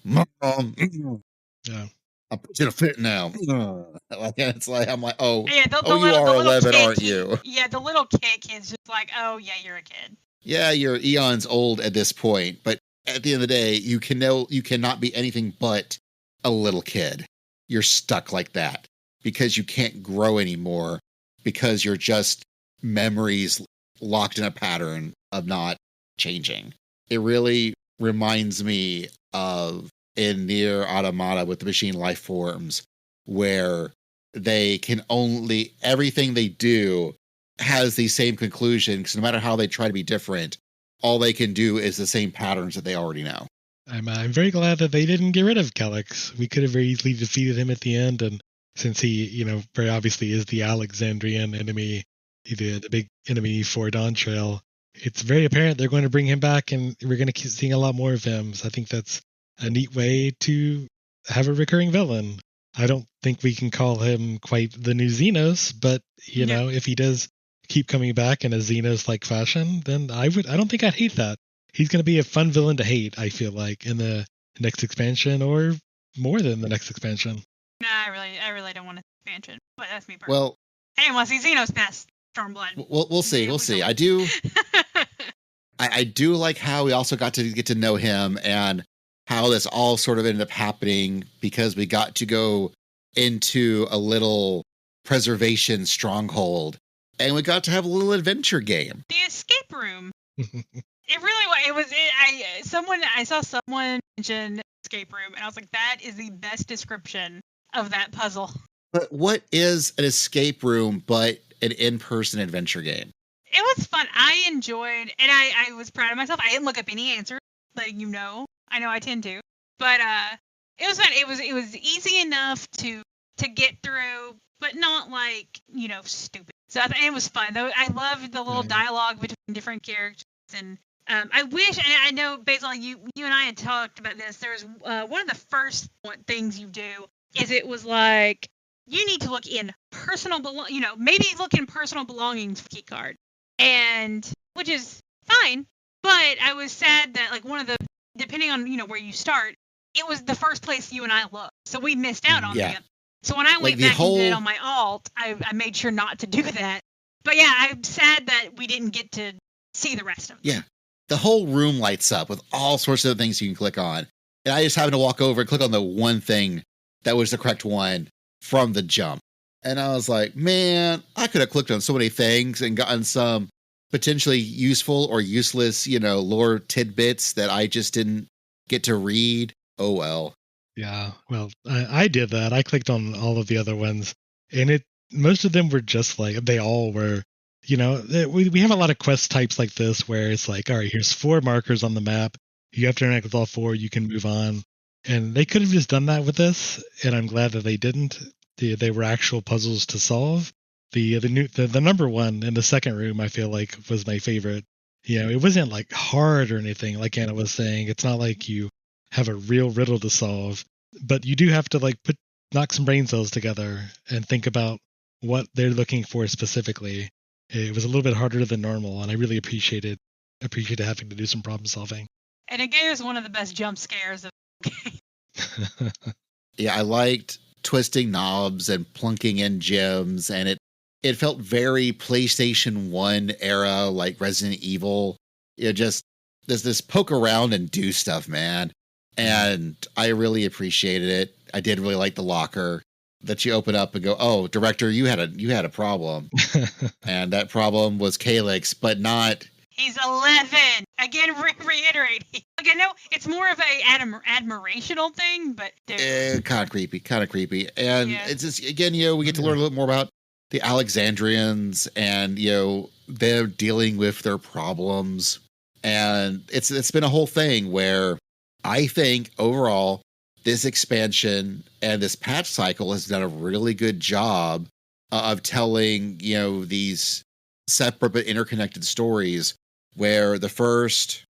mom. Yeah. I'm in a fit now. Like, it's like, I'm like, oh, yeah, you are 11, aren't you? Yeah, the little kid's just like, oh, yeah, you're a kid. Yeah, you're eons old at this point, but at the end of the day, you cannot be anything but a little kid. You're stuck like that because you can't grow anymore, because you're just memories locked in a pattern of not changing. It really reminds me of in Nier Automata with the machine life forms, where they can only, everything they do has the same conclusion, because no matter how they try to be different, all they can do is the same patterns that they already know. I'm very glad that they didn't get rid of Calyx. We could have very easily defeated him at the end, and since he, very obviously is the Alexandrian enemy, the big enemy for Dawn Trail, it's very apparent they're going to bring him back, and we're going to keep seeing a lot more of him. So I think that's a neat way to have a recurring villain. I don't think we can call him quite the new Xenos, but if he does keep coming back in a Xenos-like fashion, then I don't think I'd hate that. He's going to be a fun villain to hate, I feel like, in the next expansion, or more than the next expansion. No, I really don't want an expansion, but that's me personally. Well, I didn't want to see Xenos past Stormblood. We'll see. I do. I do like how we also got to get to know him, and how this all sort of ended up happening, because we got to go into a little preservation stronghold, and we got to have a little adventure game. The escape room. It really was. It was. I saw someone mention escape room, and I was like, that is the best description of that puzzle. But what is an escape room but an in-person adventure game? It was fun. I enjoyed, and I was proud of myself. I didn't look up any answers, letting you know. I know I tend to, but it was fun. It was easy enough to to get through, but not like, stupid. So I think it was fun. Though I loved the little dialogue between different characters. And I wish, and I know, Basil, you and I had talked about this. There's one of the first things you do is it was like, you need to look in maybe look in personal belongings key card. And, which is fine. But I was sad that, like, one of the, depending on, where you start, it was the first place you and I looked. So we missed out on that. So when I went back and did it on my alt, I made sure not to do that. But yeah, I'm sad that we didn't get to see the rest of it. Yeah. The whole room lights up with all sorts of things you can click on. And I just happened to walk over and click on the one thing that was the correct one from the jump. And I was like, man, I could have clicked on so many things and gotten some potentially useful or useless, lore tidbits that I just didn't get to read. Oh, well. Yeah, well, I did that. I clicked on all of the other ones, and most of them were just like, they all were, we have a lot of quest types like this where it's like, all right, here's 4 markers on the map. You have to interact with all 4. You can move on. And they could have just done that with this, and I'm glad that they didn't. They were actual puzzles to solve. The number one in the second room, I feel like, was my favorite. It wasn't like hard or anything, like Anna was saying. It's not like you have a real riddle to solve, but you do have to like knock some brain cells together and think about what they're looking for specifically. It was a little bit harder than normal, and I really appreciated having to do some problem solving. And it gave us one of the best jump scares of the game. Yeah, I liked twisting knobs and plunking in gems, and it felt very PlayStation 1 era, like Resident Evil. Just there's this poke around and do stuff, man. And I really appreciated it. I did really like the locker that you open up and go, oh, director, you had a problem. And that problem was Calyx, but not... He's 11. Again, reiterating. Again, no, it's more of a admirational thing, but... kind of creepy. And it's just, again, we get to learn a little more about the Alexandrians and, they're dealing with their problems. And it's been a whole thing where I think overall this expansion and this patch cycle has done a really good job of telling, these separate but interconnected stories where the first,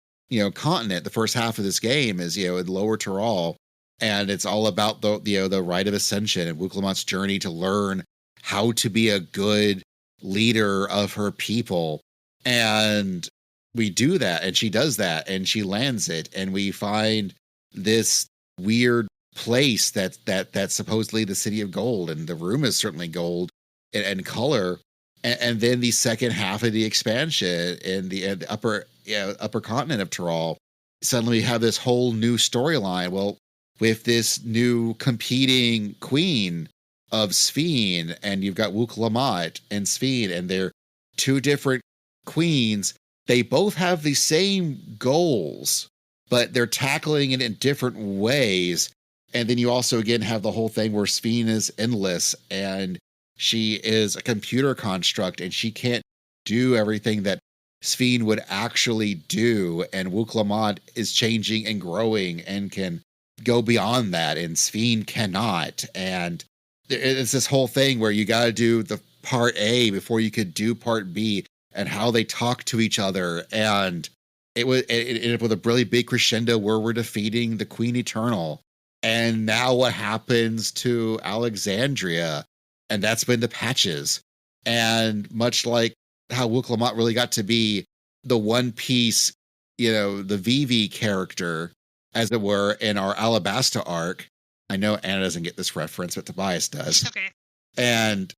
continent, the first half of this game is, in Lower Tyrol. And it's all about the rite of ascension and Wuklamat's journey to learn how to be a good leader of her people. And we do that, and she does that, and she lands it, and we find this weird place that's supposedly the City of Gold, and the room is certainly gold and color. And then the second half of the expansion in the upper continent of Tyrol, suddenly we have this whole new storyline. Well, with this new competing queen of Sphene, and you've got Wuklamat and Sphene, and they're 2 different queens. They both have the same goals, but they're tackling it in different ways. And then you also, again, have the whole thing where Sphene is endless, and she is a computer construct, and she can't do everything that Sphene would actually do. And Wuklamat is changing and growing and can go beyond that, and Sphene cannot. And it's this whole thing where you got to do the part A before you could do part B, and how they talk to each other. And it ended up with a really big crescendo where we're defeating the Queen Eternal. And now what happens to Alexandria? And that's been the patches. And much like how Wuklamat really got to be the One Piece, the Vivi character, as it were, in our Alabasta arc. I know Anna doesn't get this reference, but Tobias does. Okay. And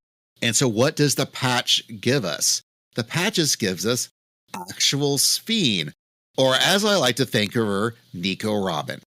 so what does the patch give us? The patches gives us actual Sphene, or as I like to think of her, Nico Robin.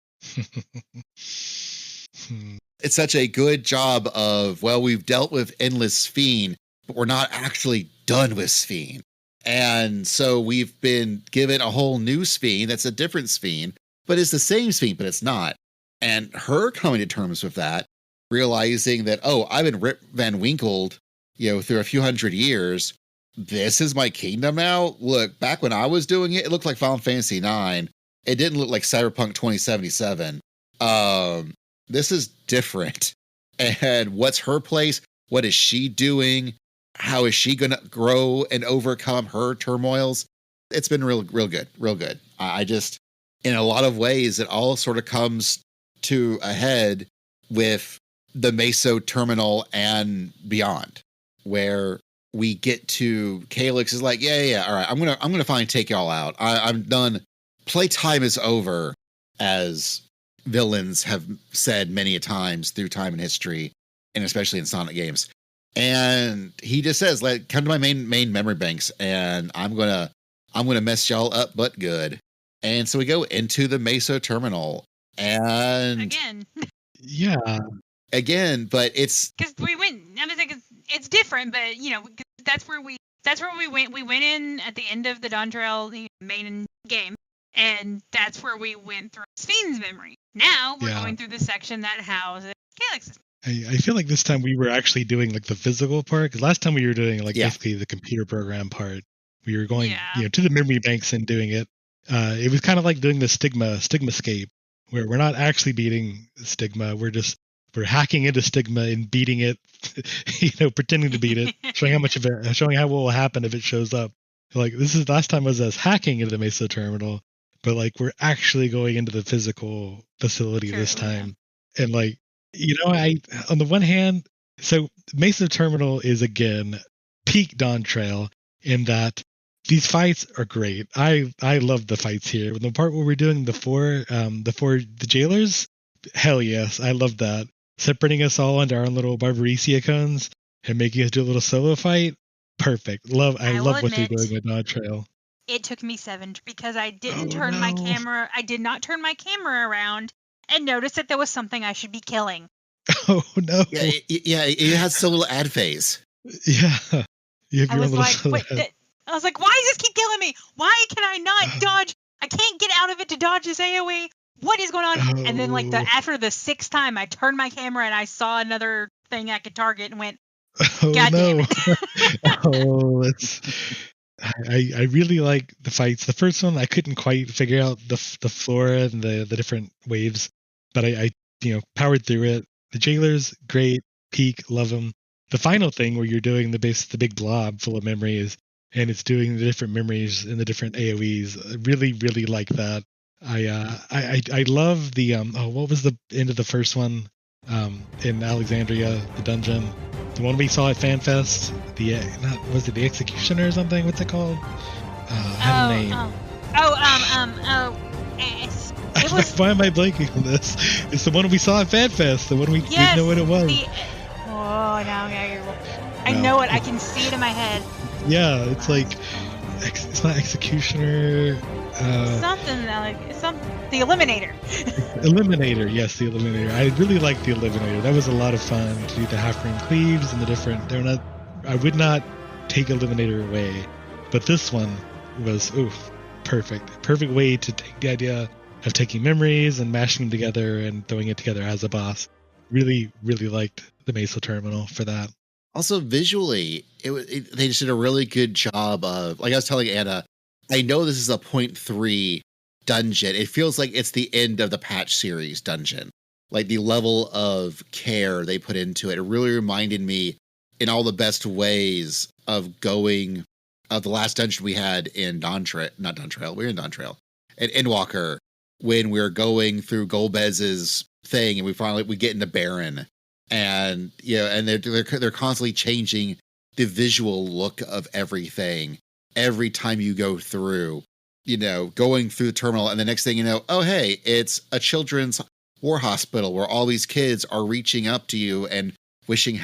It's such a good job of, well, we've dealt with endless Sphene, but we're not actually done with Sphene. And so we've been given a whole new Sphene that's a different Sphene, but it's the same Sphene, but it's not. And her coming to terms with that, realizing that, oh, I've been Rip Van Winkled, through a few hundred years. This is my kingdom now. Look, back when I was doing it, it looked like Final Fantasy IX. It didn't look like Cyberpunk 2077. This is different. and what's her place? What is she doing? How is she going to grow and overcome her turmoils? It's been real good, real good. I just, in a lot of ways, it all sort of comes to a head with the Meso terminal and beyond, where we get to Calyx is like, yeah, all right, I'm gonna finally take y'all out. I'm done. Playtime is over, as villains have said many a times through time and history, and especially in Sonic games. And he just says, like, come to my main memory banks, and I'm gonna mess y'all up, but good. And so we go into the Meso terminal, and again, but it's because we went. I was like, it's different, but that's where we went. We went in at the end of the Dontrell main game, and that's where we went through Fiend's memory. Now we're going through the section that houses Calyx's. I feel like this time we were actually doing like the physical part, because last time we were doing like basically the computer program part. We were going to the memory banks and doing it. It was kind of like doing the Stigmascape, where we're not actually beating Stigma. We're hacking into Stigma and beating it, pretending to beat it, showing how what will happen if it shows up. Like, this is last time was us hacking into the Meso terminal, but like we're actually going into the physical facility this time. And like, I on the one hand, so Meso terminal is again peak Dontrail in that these fights are great. I love the fights here. The part where we're doing the jailers, hell yes, I love that. Separating us all into our own little Barbarecia cones and making us do a little solo fight, perfect. I love what they're doing with Dontrail. It took me 7 because I didn't turn my camera. I did not turn my camera around and notice that there was something I should be killing. Oh no! Yeah, it has so little ad phase. Yeah, I was like, why does this keep killing me? Why can I not dodge? I can't get out of it to dodge this AoE. What is going on? Oh. And then after the 6th time, I turned my camera and I saw another thing I could target and went, God damn it. I really like the fights. The first one, I couldn't quite figure out the flora and the different waves, but I powered through it. The jailers, great, peak, love them. The final thing where you're doing the big blob full of memories, and it's doing the different memories in the different AoEs. I really, really like that. I love the what was the end of the first one in Alexandria, the dungeon, the one we saw at FanFest, was it the Executioner or something? What's it called? Had a name. It was. Why am I blanking on this? It's the one we saw at FanFest, the one we didn't know what it was. I know it. I can see it in my head. Yeah, it's like it's not Executioner. Something like the Eliminator. Eliminator, yes, the Eliminator. I really like the Eliminator. That was a lot of fun to do the half-ring cleaves and the different. I would not take Eliminator away, but this one was perfect. Perfect way to take the idea of taking memories and mashing them together and throwing it together as a boss. Really, really liked the Meso terminal for that. Also, visually, they just did a really good job of, like I was telling Anna, I know this is a 0.3 dungeon. It feels like it's the end of the patch series dungeon. Like the level of care they put into it. It really reminded me in all the best ways of the last dungeon we had in Dontrail. We were in Dontrail. At Endwalker, when we were going through Golbez's thing and we get into Baron. And and they're constantly changing the visual look of everything every time you go through, going through the terminal, and the next thing you know, oh hey, it's a children's war hospital where all these kids are reaching up to you and wishing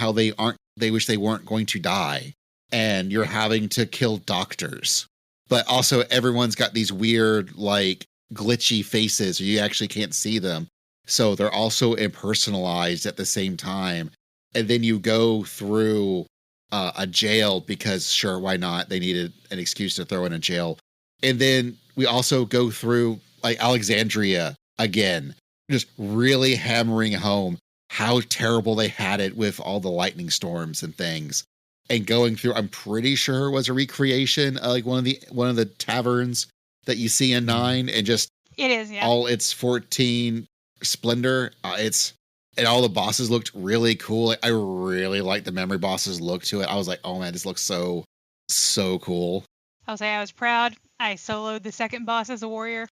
they wish they weren't going to die, and you're having to kill doctors, but also everyone's got these weird like glitchy faces, or you actually can't see them. So they're also impersonalized at the same time. And then you go through a jail because, sure, why not? They needed an excuse to throw in a jail. And then we also go through like Alexandria again, just really hammering home how terrible they had it with all the lightning storms and things. And going through, I'm pretty sure it was a recreation of like one of the taverns that you see in 9, and just it is, yeah. all its 14 splendor. It's And all the bosses looked really cool. Like, I really liked the memory bosses look to it. I was like, oh man, this looks so cool. I'll say I was proud. I soloed the second boss as a warrior.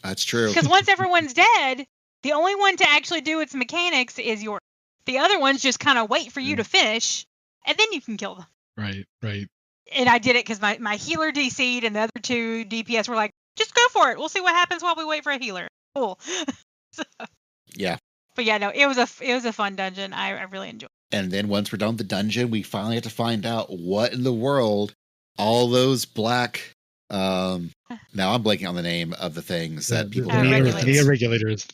That's true. Because once everyone's dead, the only one to actually do its mechanics is yours. The other ones just kind of wait for you to finish, and then you can kill them. Right. And I did it because my healer DC'd, and the other two DPS were like, just go for it. We'll see what happens while we wait for a healer. Cool. So, yeah. But yeah, no, it was a fun dungeon. I really enjoyed it. And then once we're done with the dungeon, we finally have to find out what in the world all those black... now I'm blanking on the name of the things that people... The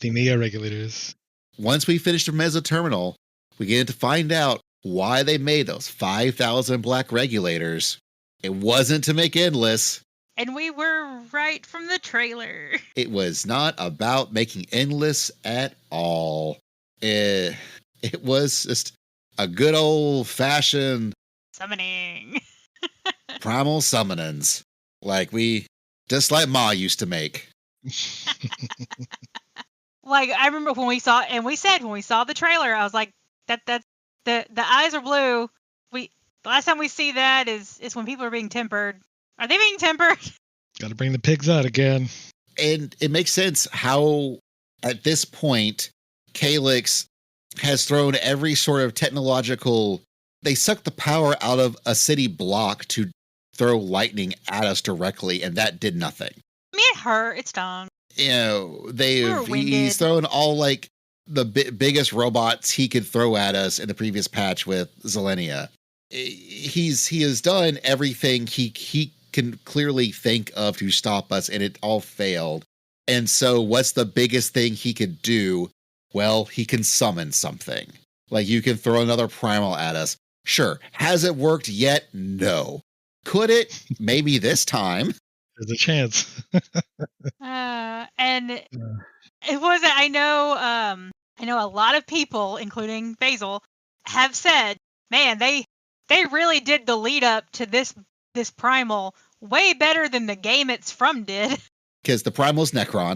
Neo regulators. Once we finish the Mezzo Terminal, we get to find out why they made those 5,000 black regulators. It wasn't to make endless. And we were right from the trailer. It was not about making endless at all. It was just a good old-fashioned... summoning. primal summonings. Like Ma used to make. Like, I remember when we saw the trailer, I was like, that's the eyes are blue. The last time we see that is when people are being tempered. Are they being tempered? Got to bring the pigs out again. And it makes sense how, at this point, Calyx has thrown every sort of technological... They sucked the power out of a city block to throw lightning at us directly, and that did nothing. I mean, it hurt. It stung. You know, he's thrown all, like, the biggest robots he could throw at us in the previous patch with Zelenia. He has done everything he can clearly think of to stop us, and it all failed. And so what's the biggest thing he could do? Well, he can summon something. Like, you can throw another primal at us. Sure. Has it worked yet? No. Could it? Maybe this time. There's a chance. And it wasn't. I know a lot of people, including Basil, have said, man, they really did the lead up to this primal way better than the game it's from did. Because the primal's Necron,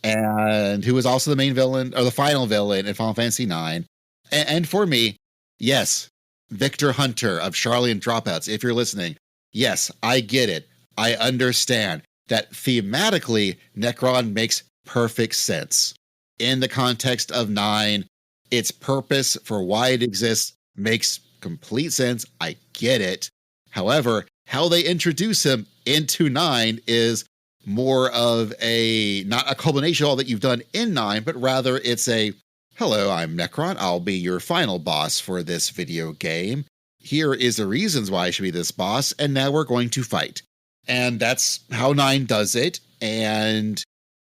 and who was also the main villain, or the final villain in Final Fantasy IX. And for me, yes, Victor Hunter of Charlie and Dropouts, if you're listening, yes, I get it. I understand that thematically, Necron makes perfect sense. In the context of 9, its purpose for why it exists makes complete sense. I get it. However, how they introduce him into 9 is more of not a culmination of all that you've done in 9, but rather it's hello, I'm Necron. I'll be your final boss for this video game. Here is the reasons why I should be this boss, and now we're going to fight. And that's how 9 does it.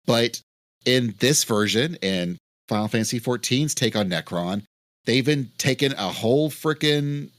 But in this version, in Final Fantasy XIV's take on Necron, they've been taking a whole freaking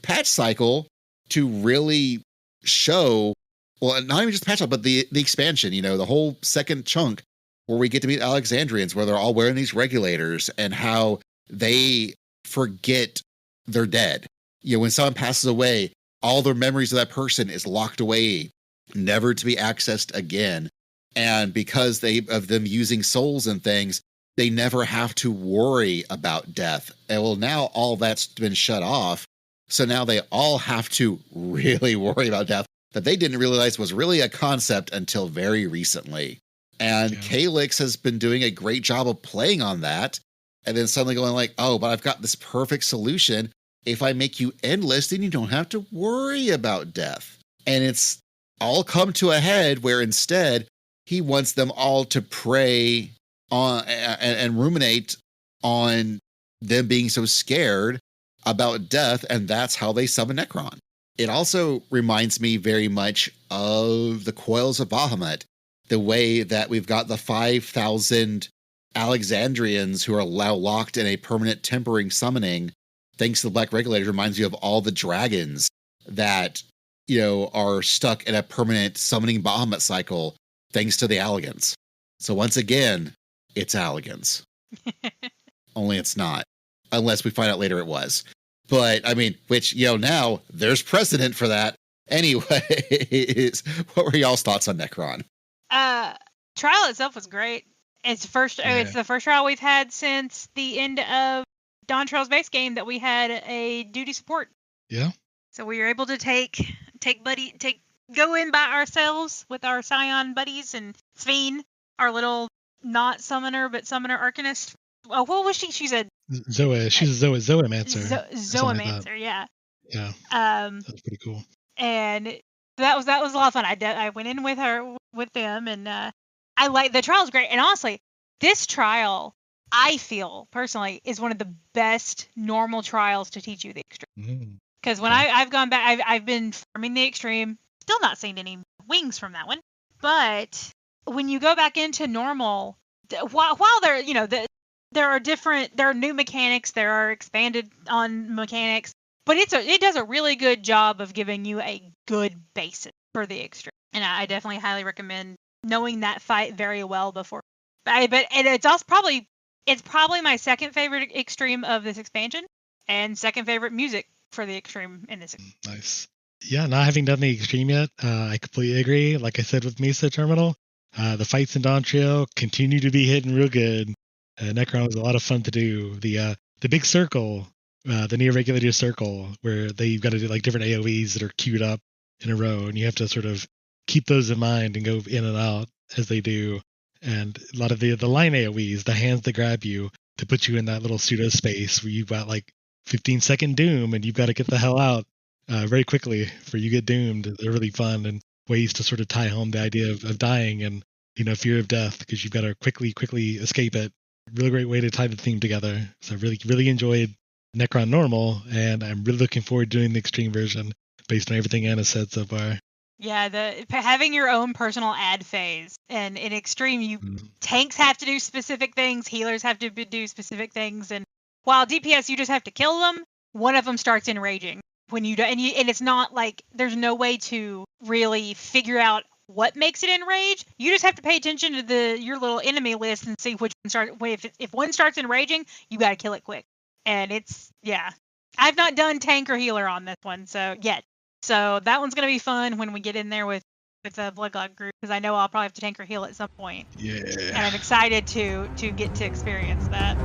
patch cycle to really show, well, not even just patch cycle, but the expansion, the whole second chunk where we get to meet Alexandrians, where they're all wearing these regulators and how they forget they're dead. When someone passes away, all their memories of that person is locked away, never to be accessed again. And because of them using souls and things, they never have to worry about death. And well, now all that's been shut off. So now they all have to really worry about death that they didn't realize was really a concept until very recently. And Calyx has been doing a great job of playing on that. And then suddenly going like, oh, but I've got this perfect solution. If I make you endless, then you don't have to worry about death. And it's all come to a head where instead he wants them all to prey on and ruminate on them being so scared about death. And that's how they summon Necron. It also reminds me very much of the Coils of Bahamut, the way that we've got the 5,000 Alexandrians who are now locked in a permanent tempering summoning. Thanks to the Black Regulators, reminds you of all the dragons that, are stuck in a permanent summoning Bahamut cycle, thanks to the Allegans. So once again, it's Allegans. Only it's not. Unless we find out later it was. But, which, now there's precedent for that. Anyways, what were y'all's thoughts on Necron? Trial itself was great. It's the first trial we've had since the end of Dawn Trail's base game that we had a duty support. Yeah. So we were able to go in by ourselves with our Scion buddies and Sphene, our little not summoner but summoner arcanist. Oh, what was she? She's a Zoe. She's a Zoemancer. Zoemancer, yeah. Yeah. That's pretty cool. And that was a lot of fun. I went in with them, and I like the trial's great. And honestly, this trial, I feel personally, is one of the best normal trials to teach you the extreme. Because when I've gone back, I've been farming the extreme, still not seeing any wings from that one. But when you go back into normal, while there, there are new mechanics, there are expanded on mechanics, but it does a really good job of giving you a good basis for the extreme. And I definitely highly recommend knowing that fight very well before. But it's also probably my second favorite extreme of this expansion, and second favorite music for the extreme in this. Nice. Yeah, not having done the extreme yet, I completely agree. Like I said with Mesa Terminal, the fights in Dawn Trail continue to be hitting real good. Necron was a lot of fun to do. The big circle, the near-regulator circle, where you've got to do like different AoEs that are queued up in a row, and you have to sort of keep those in mind and go in and out as they do. And a lot of the line AoEs, the hands that grab you to put you in that little pseudo space where you've got like 15-second doom and you've got to get the hell out very quickly before you get doomed. They're really fun, and ways to sort of tie home the idea of dying and fear of death, because you've got to quickly escape it. Really great way to tie the theme together. So I really enjoyed Necron Normal, and I'm really looking forward to doing the extreme version based on everything Anna said so far. Yeah, having your own personal ad phase, and in extreme, tanks have to do specific things, healers have to do specific things, and while DPS you just have to kill them, one of them starts enraging when you do, and it's not like there's no way to really figure out what makes it enrage. You just have to pay attention to your little enemy list and see which one starts. If one starts enraging, you got to kill it quick. And I've not done tank or healer on this one yet. So that one's gonna be fun when we get in there with the Bloodgod group, because I know I'll probably have to tank or heal at some point. Yeah. And I'm excited to get to experience that.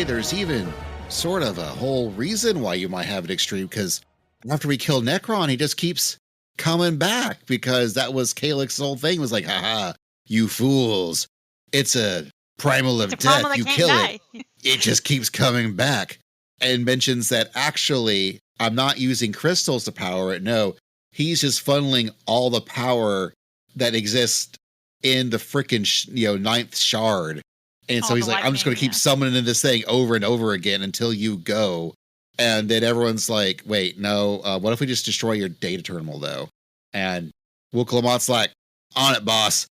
There's even sort of a whole reason why you might have an extreme, because after we kill Necron, he just keeps coming back, because that was Calyx's whole thing, was like, haha, you fools, it's a primal of death, you kill it, it just keeps coming back. And mentions that actually I'm not using crystals to power it, no, he's just funneling all the power that exists in the frickin' ninth shard. And so he's like, I'm just going to keep summoning this thing over and over again until you go. And then everyone's like, wait, no, what if we just destroy your data terminal, though? And Wuklamot's like, on it, boss.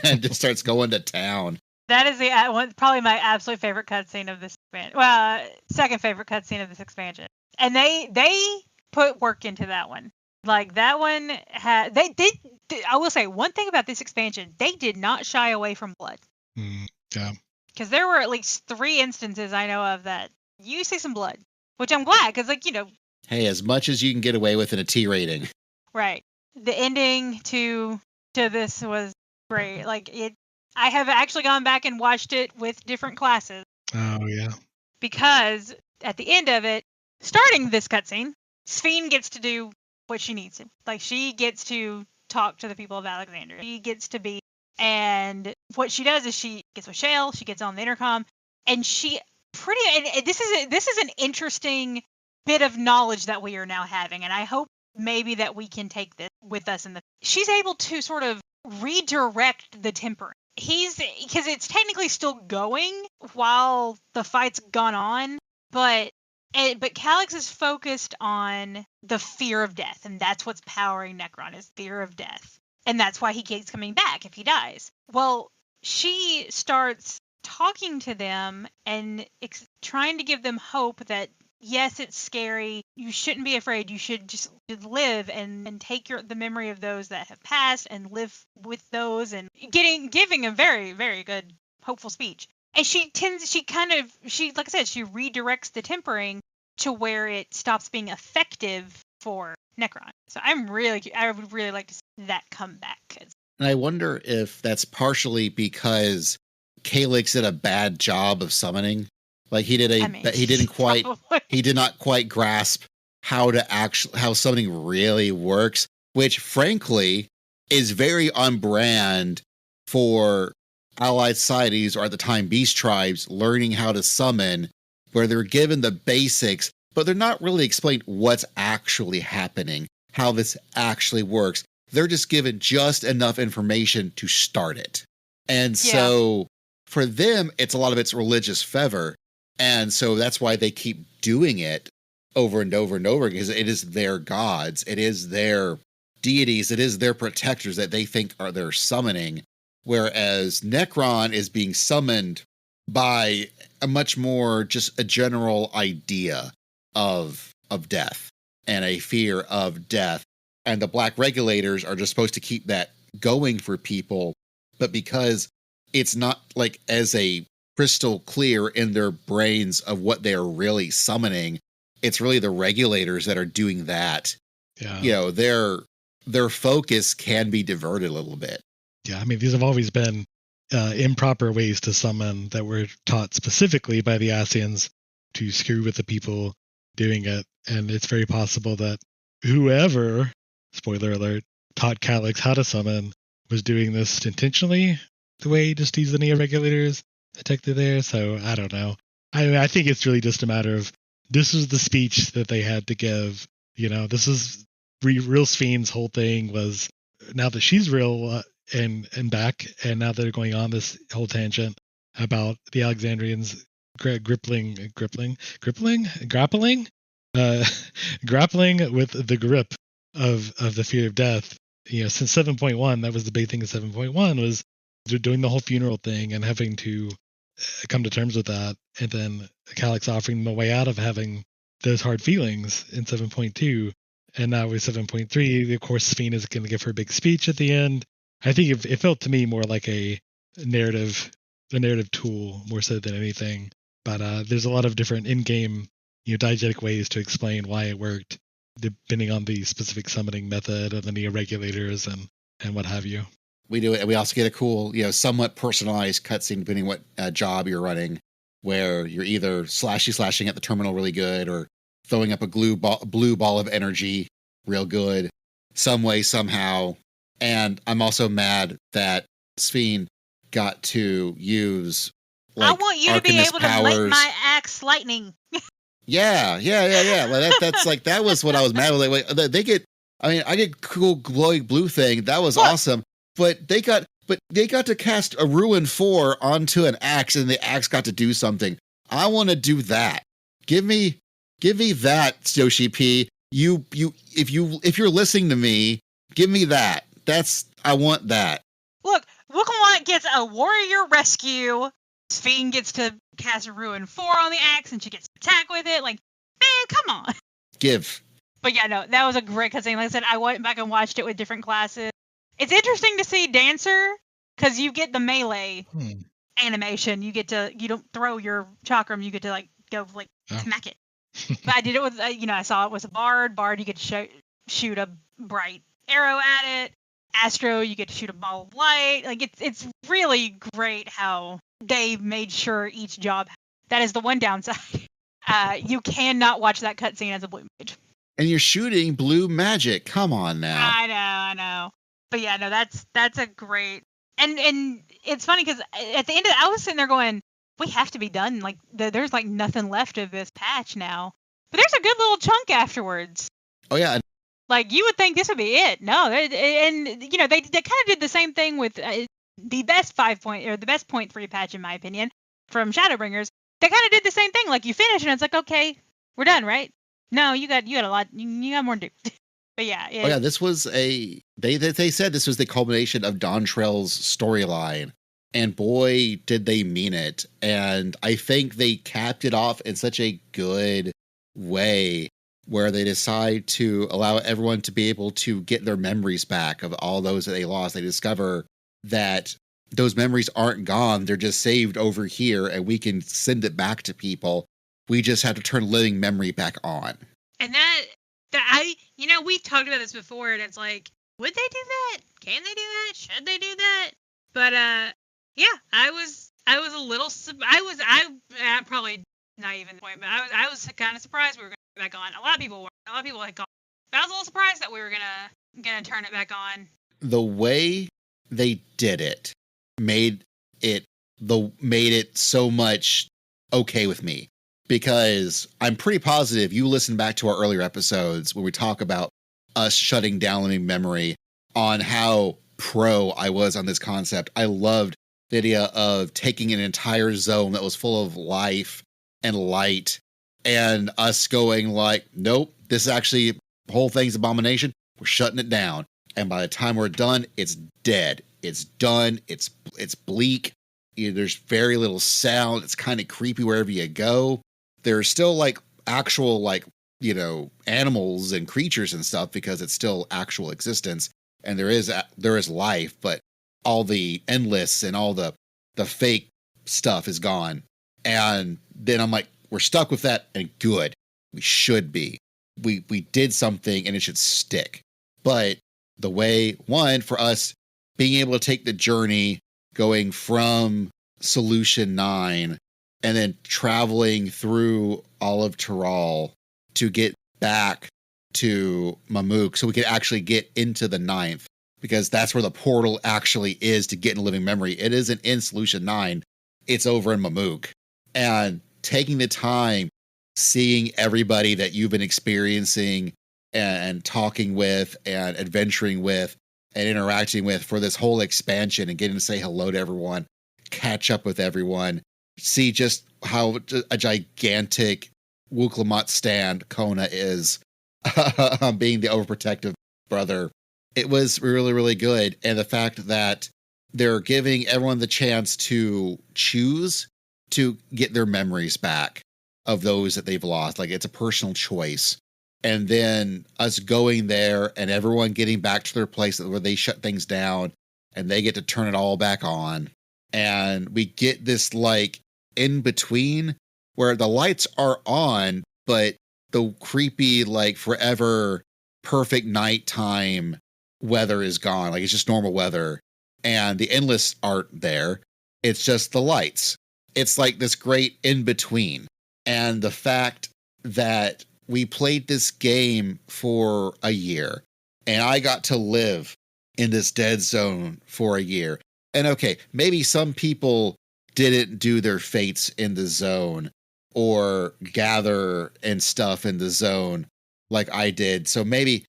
And just starts going to town. That is probably my absolute favorite cutscene of this expansion. Well, second favorite cutscene of this expansion. And they put work into that one. Like, that one had... I will say, one thing about this expansion, they did not shy away from blood. Yeah. Because there were at least 3 instances I know of that you see some blood, which I'm glad, because, Hey, as much as you can get away with in a T rating. Right. The ending to this was great. I have actually gone back and watched it with different classes. Oh, yeah. Because at the end of it, starting this cutscene, Sphene gets to do what she needs to. Like, she gets to talk to the people of Alexandria. She gets to be... And what she does is she gets with Shale, she gets on the intercom, and this is an interesting bit of knowledge that we are now having, and I hope maybe that we can take this with us she's able to sort of redirect the tempering. Because it's technically still going while the fight's gone on, but Calyx is focused on the fear of death, and that's what's powering Necron, is fear of death. And that's why he keeps coming back if he dies. Well, she starts talking to them and trying to give them hope that, yes, it's scary. You shouldn't be afraid. You should just live and take the memory of those that have passed and live with those, and giving a very, very good, hopeful speech. And she like I said, she redirects the tempering to where it stops being effective for Necron. So I would really like to see that come back. And I wonder if that's partially because Calyx did a bad job of summoning. Like he did he did not quite grasp how summoning really works, which frankly is very on brand for allied societies, or at the time beast tribes, learning how to summon, where they're given the basics, but they're not really explained what's actually happening, how this actually works. They're just given just enough information to start it. And so for them, a lot of it's religious fervor. And so that's why they keep doing it over and over and over, because it is their gods, it is their deities, it is their protectors that they think are their summoning. Whereas Necron is being summoned by a much more just a general idea of death and a fear of death. And the black regulators are just supposed to keep that going for people. But because it's not like as a crystal clear in their brains of what they're really summoning, it's really the regulators that are doing that. Yeah. You know, their focus can be diverted a little bit. Yeah, I mean, these have always been improper ways to summon that were taught specifically by the Asians to screw with the people doing it. And it's very possible that whoever, spoiler alert, taught Calyx how to summon was doing this intentionally, the way just these linear regulators detected there. So I don't know. I think it's really just a matter of, this is the speech that they had to give. You know, this is real Sphaine's whole thing was, now that she's real and back, and now they're going on this whole tangent about the Alexandrians grappling with the grip of the fear of death. You know, since 7.1, that was the big thing of 7.1, was they're doing the whole funeral thing and having to come to terms with that, and then Calyx offering them a way out of having those hard feelings in 7.2, and now with 7.3, of course, Sphine is going to give her big speech at the end. I think it felt to me more like a narrative tool more so than anything. But there's a lot of different in-game, diegetic ways to explain why it worked, depending on the specific summoning method of the neo regulators and what have you. We do it, and we also get a cool, somewhat personalized cutscene depending what job you're running, where you're either slashing at the terminal really good, or throwing up a blue ball of energy real good, some way, somehow. And I'm also mad that Sphine got to use, I want you to be able to light my axe lightning. Yeah. Like that's like, that was what I was mad with. They get, I get cool glowing blue thing. That was awesome. But they got to cast a Ruin 4 onto an axe, and the axe got to do something. I want to do that. Give me that, Yoshi P. If you're listening to me, give me that. I want that. Look, Wukawant gets a warrior rescue. Sphine gets to cast a Ruin 4 on the axe, and she gets to attack with it. Like, man, come on. Give. But yeah, no, that was a great cutscene. Like I said, I went back and watched it with different classes. It's interesting to see Dancer, because you get the melee animation. You don't throw your chakram. You get to go smack it. But I did it with, I saw it was a bard. Bard, you get to shoot a bright arrow at it. Astro, you get to shoot a ball of light. Like it's really great how they made sure each job. That is the one downside. You cannot watch that cutscene as a blue mage. And you're shooting blue magic. Come on now. I know. But yeah, no, that's a great, and it's funny because at the end of I was sitting there going, we have to be done. Like there's nothing left of this patch now. But there's a good little chunk afterwards. Oh yeah, Like, you would think this would be it. No, and you know, they kind of did the same thing with the best 5-point, or the best 0.3 patch, in my opinion, from Shadowbringers. They kind of did the same thing. Like, you finish and it's like, okay, we're done, right? No, you got a lot. You got more to do. But yeah. This was they said this was the culmination of Dontrell's storyline, and boy, did they mean it. And I think they capped it off in such a good way, where they decide to allow everyone to be able to get their memories back of all those that they lost. They discover that those memories aren't gone. They're just saved over here, and we can send it back to people. We just have to turn living memory back on. And we talked about this before, and it's like, would they do that? Can they do that? Should they do that? But yeah, I was a little, I'm probably not even the point, but I was kind of surprised we were going to get back on. A lot of people had gone. But I was a little surprised that we were gonna turn it back on. The way they did it made it so much okay with me, because I'm pretty positive you listen back to our earlier episodes where we talk about us shutting down living memory, on how pro I was on this concept. I loved the idea of taking an entire zone that was full of life and light, and us going like, nope, this is actually, the whole thing's abomination. We're shutting it down. And by the time we're done, it's dead. It's done. It's bleak. There's very little sound. It's kind of creepy wherever you go. There's still like actual, like, animals and creatures and stuff, because it's still actual existence. And there is life, but all the endless and all the fake stuff is gone. And then I'm like, we're stuck with that, and good. We should be. We did something, and it should stick. But the way, one, for us being able to take the journey going from Solution 9 and then traveling through all of Tyrol to get back to Mamook, so we could actually get into the 9th, because that's where the portal actually is to get in living memory. It isn't in Solution 9. It's over in Mamook. And taking the time, seeing everybody that you've been experiencing and talking with and adventuring with and interacting with for this whole expansion, and getting to say hello to everyone, catch up with everyone, see just how a gigantic Wuklamot stand Kona is, being the overprotective brother. It was really, really good. And the fact that they're giving everyone the chance to choose to get their memories back of those that they've lost. Like, it's a personal choice. And then us going there and everyone getting back to their place where they shut things down and they get to turn it all back on. And we get this like in between where the lights are on, but the creepy, like forever perfect nighttime weather is gone. Like, it's just normal weather, and the endless aren't there. It's just the lights. It's like this great in between. And the fact that we played this game for a year, and I got to live in this dead zone for a year. And okay, maybe some people didn't do their fates in the zone or gather and stuff in the zone like I did. So maybe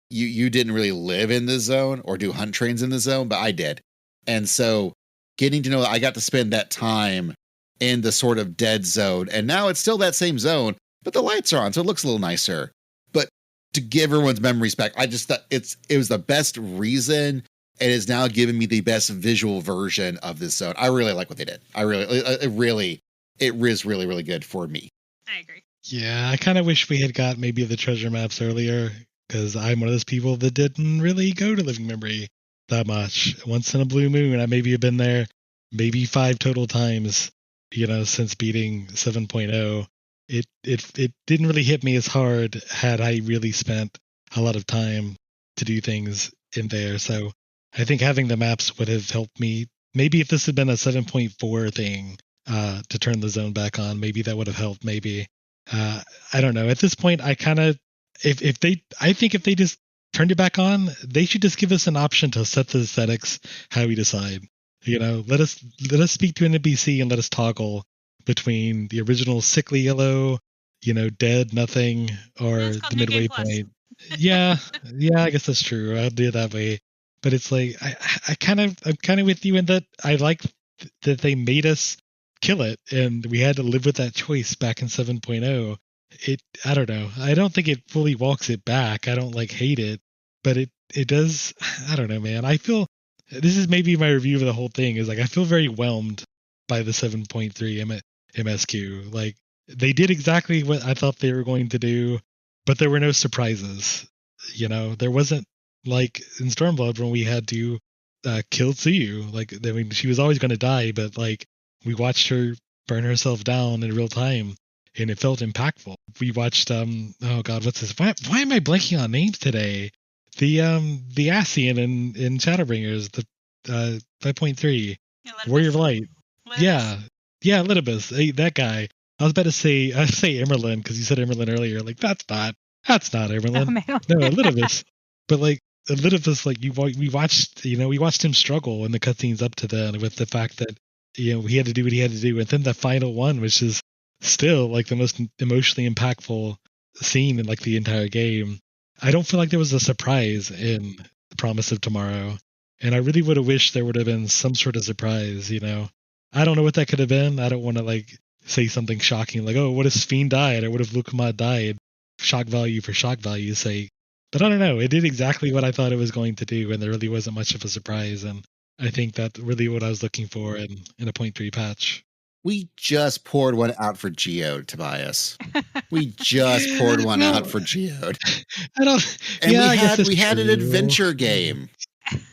you didn't really live in the zone or do hunt trains in the zone, but I did. And so getting to know that I got to spend that time in the sort of dead zone, and now it's still that same zone, but the lights are on, so it looks a little nicer. But to give everyone's memories back, I just thought it was the best reason. It is now giving me the best visual version of this zone. I really like what they did. It is really, really good for me. I agree. Yeah, I kind of wish we had got maybe the treasure maps earlier, because I'm one of those people that didn't really go to living memory that much. Once in a blue moon, I maybe have been there maybe 5 total times, since beating 7.0. It didn't really hit me as hard had I really spent a lot of time to do things in there. So I think having the maps would have helped me. Maybe if this had been a 7.4 thing to turn the zone back on, maybe that would have helped. Maybe I don't know. At this point, I kind of if they just turned it back on, they should just give us an option to set the aesthetics how we decide. Let us speak to an NPC and let us toggle between the original sickly yellow, dead, nothing, or the midway point. Yeah, I guess that's true. I'll do it that way. But it's like I'm kind of with you in that I like that they made us kill it, and we had to live with that choice back in 7.0. I don't know. I don't think it fully walks it back. I don't like hate it, but it does. I don't know, man. I feel this is maybe my review of the whole thing is like I feel very whelmed by the 7.3 MSQ. Like they did exactly what I thought they were going to do, but there were no surprises. There wasn't like in Stormblood when we had to kill Tsuyu. Like, I mean, she was always going to die, but like we watched her burn herself down in real time, and it felt impactful. We watched oh god, what's this? Why am I blanking on names today? The Ascian in Shadowbringers, the 5.3 Warrior of Light. Yeah, Litibus, that guy. I was about to say Emerlin because you said Emerlin earlier. Like that's not Emerlin. Oh, No, Litibus. But like Litibus, like we watched him struggle in the cutscenes up to then with the fact that he had to do what he had to do, and then the final one, which is still like the most emotionally impactful scene in like the entire game. I don't feel like there was a surprise in The Promise of Tomorrow, and I really would have wished there would have been some sort of surprise. I don't know what that could have been. I don't want to like say something shocking like, oh, what if Sphene died or what if Lukamad died? Shock value for shock value's sake. But I don't know. It did exactly what I thought it was going to do, and there really wasn't much of a surprise. And I think that's really what I was looking for in a 0.3 patch. We just poured one out for Geode, Tobias. We just poured one out for Geode. I don't. And yeah, we had an adventure game.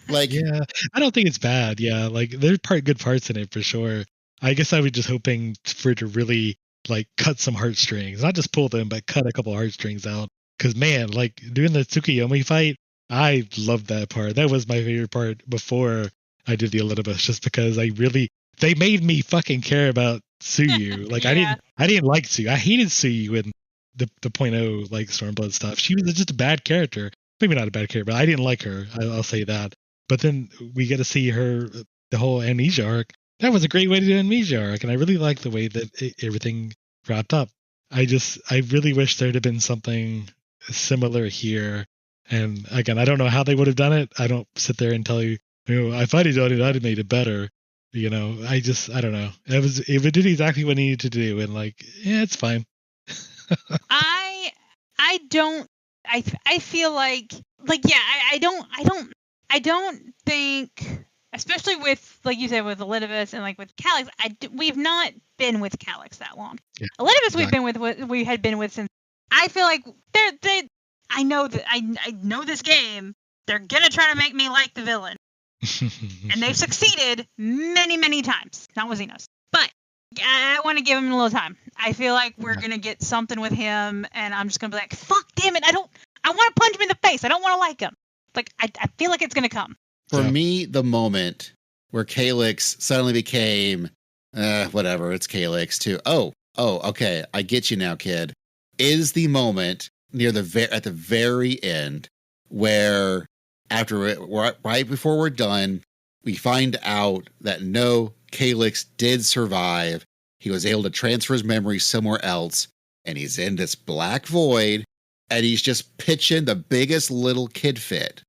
Like, yeah, I don't think it's bad. Yeah, like there's good parts in it for sure. I guess I was just hoping for it to really like cut some heartstrings, not just pull them, but cut a couple heartstrings out. Because man, like doing the Tsukuyomi fight, I loved that part. That was my favorite part before I did the Elidibus, just because they made me fucking care about Tsuyu. Like Yeah. I didn't like Tsuyu. I hated Tsuyu in the 0.0 like Stormblood stuff. She was just a bad character. Maybe not a bad character, but I didn't like her. I'll say that. But then we get to see her, the whole amnesia arc. That was a great way to do amnesia arc, and I really like the way that everything wrapped up. I really wish there'd have been something similar here. And again, I don't know how they would have done it. I don't sit there and tell you, if I'd have done it, I'd have made it better. I don't know. It did exactly what it needed to do, and like, yeah, it's fine. I feel like yeah, I don't think, especially with, like you said, with Elidibus and like with Calyx, we've not been with Calyx that long. Yeah. Elidibus we had been with since. I feel like I know that I know this game. They're gonna try to make me like the villain, and they've succeeded many times. Not with Xenos, but I want to give him a little time. I feel like we're gonna get something with him, and I'm just gonna be like, fuck, damn it! I want to punch him in the face. I don't want to like him. Like I feel like it's gonna come. For me, the moment where Calyx suddenly became, whatever, it's Calyx too. Oh, okay, I get you now, kid. Is the moment near at the very end where right before we're done, we find out that no, Calyx did survive. He was able to transfer his memory somewhere else, and he's in this black void, and he's just pitching the biggest little kid fit.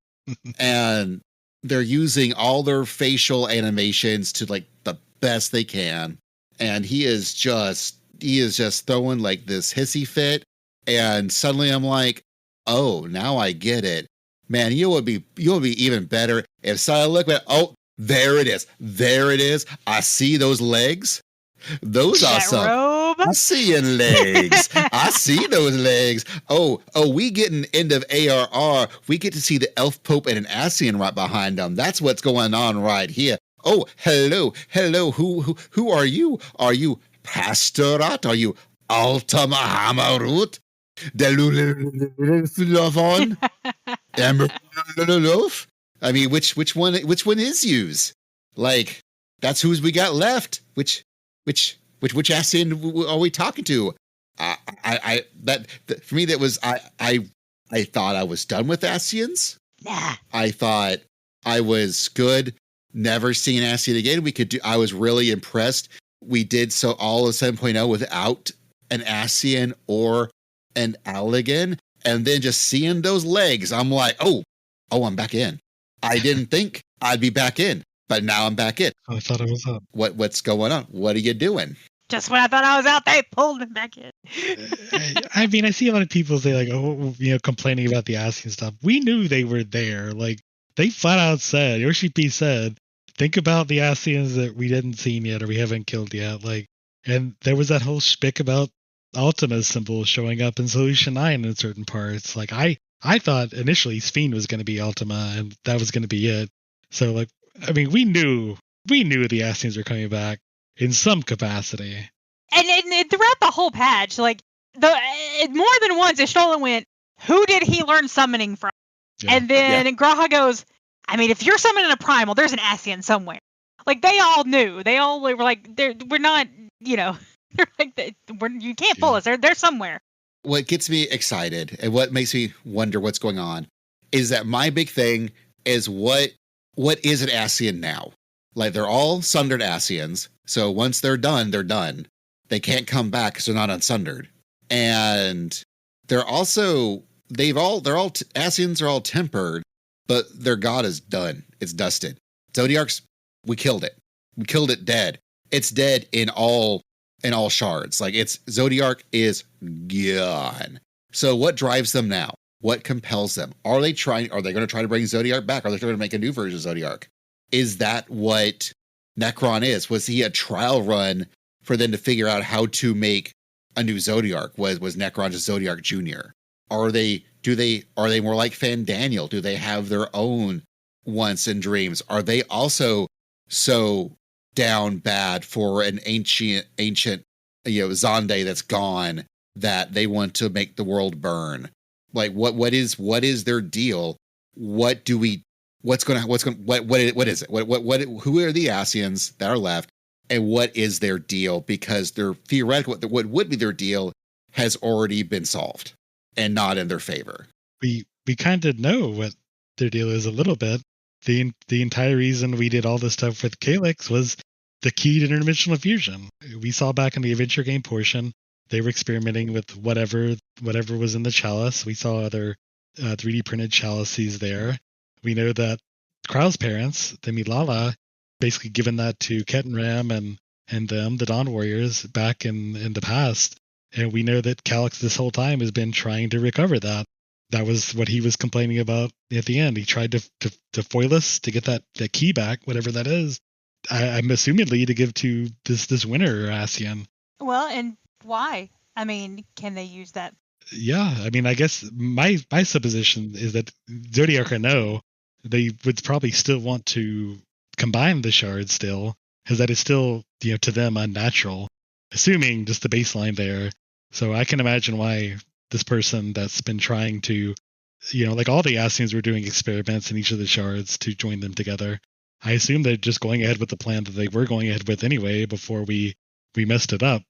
And they're using all their facial animations to like the best they can. And he is just throwing like this hissy fit. And suddenly I'm like, oh, now I get it. Man, you'll be even better if suddenly look at, oh, there it is. I see those legs. Those are some I'm seeing legs. I see those legs. Oh, we get an end of ARR. We get to see the Elf Pope and an Ascian right behind them. That's what's going on right here. Oh, hello. Who are you? Are you Pastorat? Are you Alta Mahamarut? I mean, which one is yous? Like, that's who's we got left. Which Ascian are we talking to? For me, that was I thought I was done with Ascians. Nah. I thought I was good. Never seen Ascian again. I was really impressed. We did so all of 7.0 without an Ascian or an Allegan. And then just seeing those legs, I'm like, oh, I'm back in. I didn't think I'd be back in, but now I'm back in. I thought it was up. What's going on? What are you doing? Just when I thought I was out, they pulled me back in. I mean, I see a lot of people say like, oh, complaining about the Ascian stuff. We knew they were there. Like, they flat out said, Yoshi P said, think about the Ascians that we didn't see yet or we haven't killed yet. Like, and there was that whole shtick about Ultima's symbol showing up in Solution 9 in certain parts. Like, I thought initially Sphene was going to be Ultima and that was going to be it. So, like, I mean, we knew the Ascians were coming back in some capacity. And throughout the whole patch, like, more than once, Ishtola went, who did he learn summoning from? Yeah. And then Graha goes, I mean, if you're summoning a primal, there's an Ascian somewhere. Like, they all knew. They all were like, we're not, they're like, you can't pull us. They're somewhere. What gets me excited and what makes me wonder what's going on is that my big thing is what is an Ascian now? Like, they're all sundered Ascians. So once they're done, they're done. They can't come back because they're not unsundered. And they're also, Ascians are all tempered, but their god is done. It's dusted. Zodiarcs, we killed it. We killed it dead. It's dead in all shards. Like, Zodiarc is gone. So what drives them now? What compels them? Are they going to try to bring Zodiarc back? Are they trying to make a new version of Zodiarc? Is that what Necron is? Was he a trial run for them to figure out how to make a new Zodiarc? Was Necron just Zodiarc Jr.? Are they more like Fandaniel? Do they have their own wants and dreams? Are they also so down bad for an ancient Zande that's gone that they want to make the world burn? Like, what is their deal? What is it? Who are the Ascians that are left, and what is their deal? Because their theoretical, what would be their deal has already been solved and not in their favor. We kind of know what their deal is a little bit. The entire reason we did all this stuff with Calyx was the key to interdimensional fusion. We saw back in the adventure game portion, they were experimenting with whatever was in the chalice. We saw other 3D printed chalices there. We know that Krau's parents, the Milala, basically given that to Ketenram and them, the Dawn Warriors, back in the past. And we know that Calyx this whole time has been trying to recover that. That was what he was complaining about at the end. He tried to foil us to get that key back, whatever that is. I'm assumedly to give to this winner, Ascian. Well, and why? I mean, can they use that? Yeah, I mean, I guess my supposition is that Zodiarc, I know, they would probably still want to combine the shards still, because that is still, to them unnatural, assuming just the baseline there. So I can imagine why this person that's been trying to, like all the Ascians were doing experiments in each of the shards to join them together. I assume they're just going ahead with the plan that they were going ahead with anyway before we messed it up.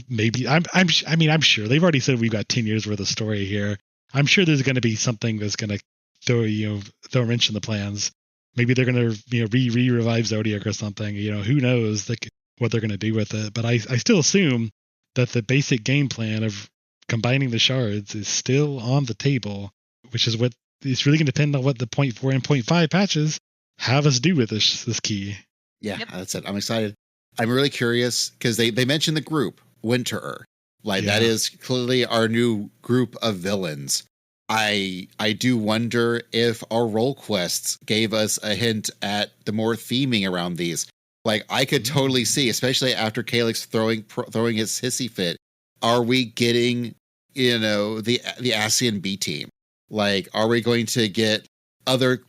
Maybe I'm sure they've already said we've got 10 years worth of story here. I'm sure there's going to be something that's going to throw a wrench in the plans. Maybe they're going to revive Zodiac or something. Who knows what they're going to do with it. But I still assume that the basic game plan of combining the shards is still on the table, which is what it's really going to depend on what the 0.4 and 0.5 patches have us do with this key. Yeah, That's it. I'm excited. I'm really curious because they mentioned the group Winterer. That is clearly our new group of villains. I do wonder if our role quests gave us a hint at the more theming around these. Like, I could totally see, especially after Calyx throwing his hissy fit, are we getting, the Ascian B team? Like, are we going to get other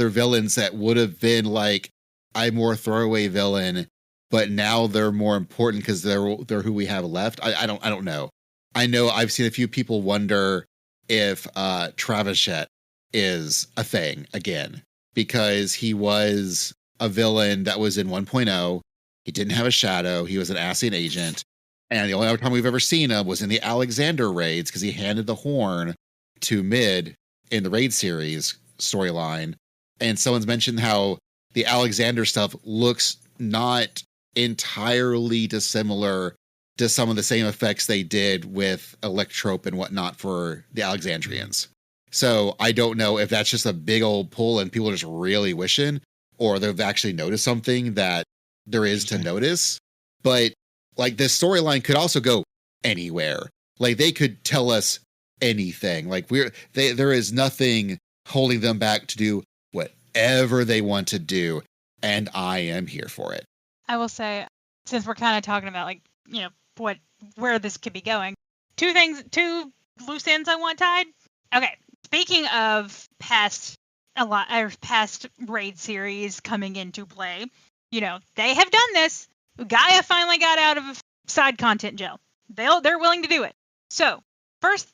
villains that would have been like a more throwaway villain, but now they're more important because they're who we have left? I don't know. I know I've seen a few people wonder if Travishet is a thing again, because he was a villain that was in 1.0. He didn't have a shadow. He was an Ascian agent. And the only other time we've ever seen him was in the Alexander raids, because he handed the horn to Mid in the raid series storyline. And someone's mentioned how the Alexander stuff looks not entirely dissimilar does some of the same effects they did with electrope and whatnot for the Alexandrians. So I don't know if that's just a big old pull and people are just really wishing, or they've actually noticed something that there is to notice. But like this storyline could also go anywhere. Like they could tell us anything. Like there is nothing holding them back to do whatever they want to do. And I am here for it. I will say, since we're kind of talking about like, where this could be going, two loose ends I want tied. Okay. Speaking of past raid series coming into play, they have done this. Gaia finally got out of side content jail. They're willing to do it. So first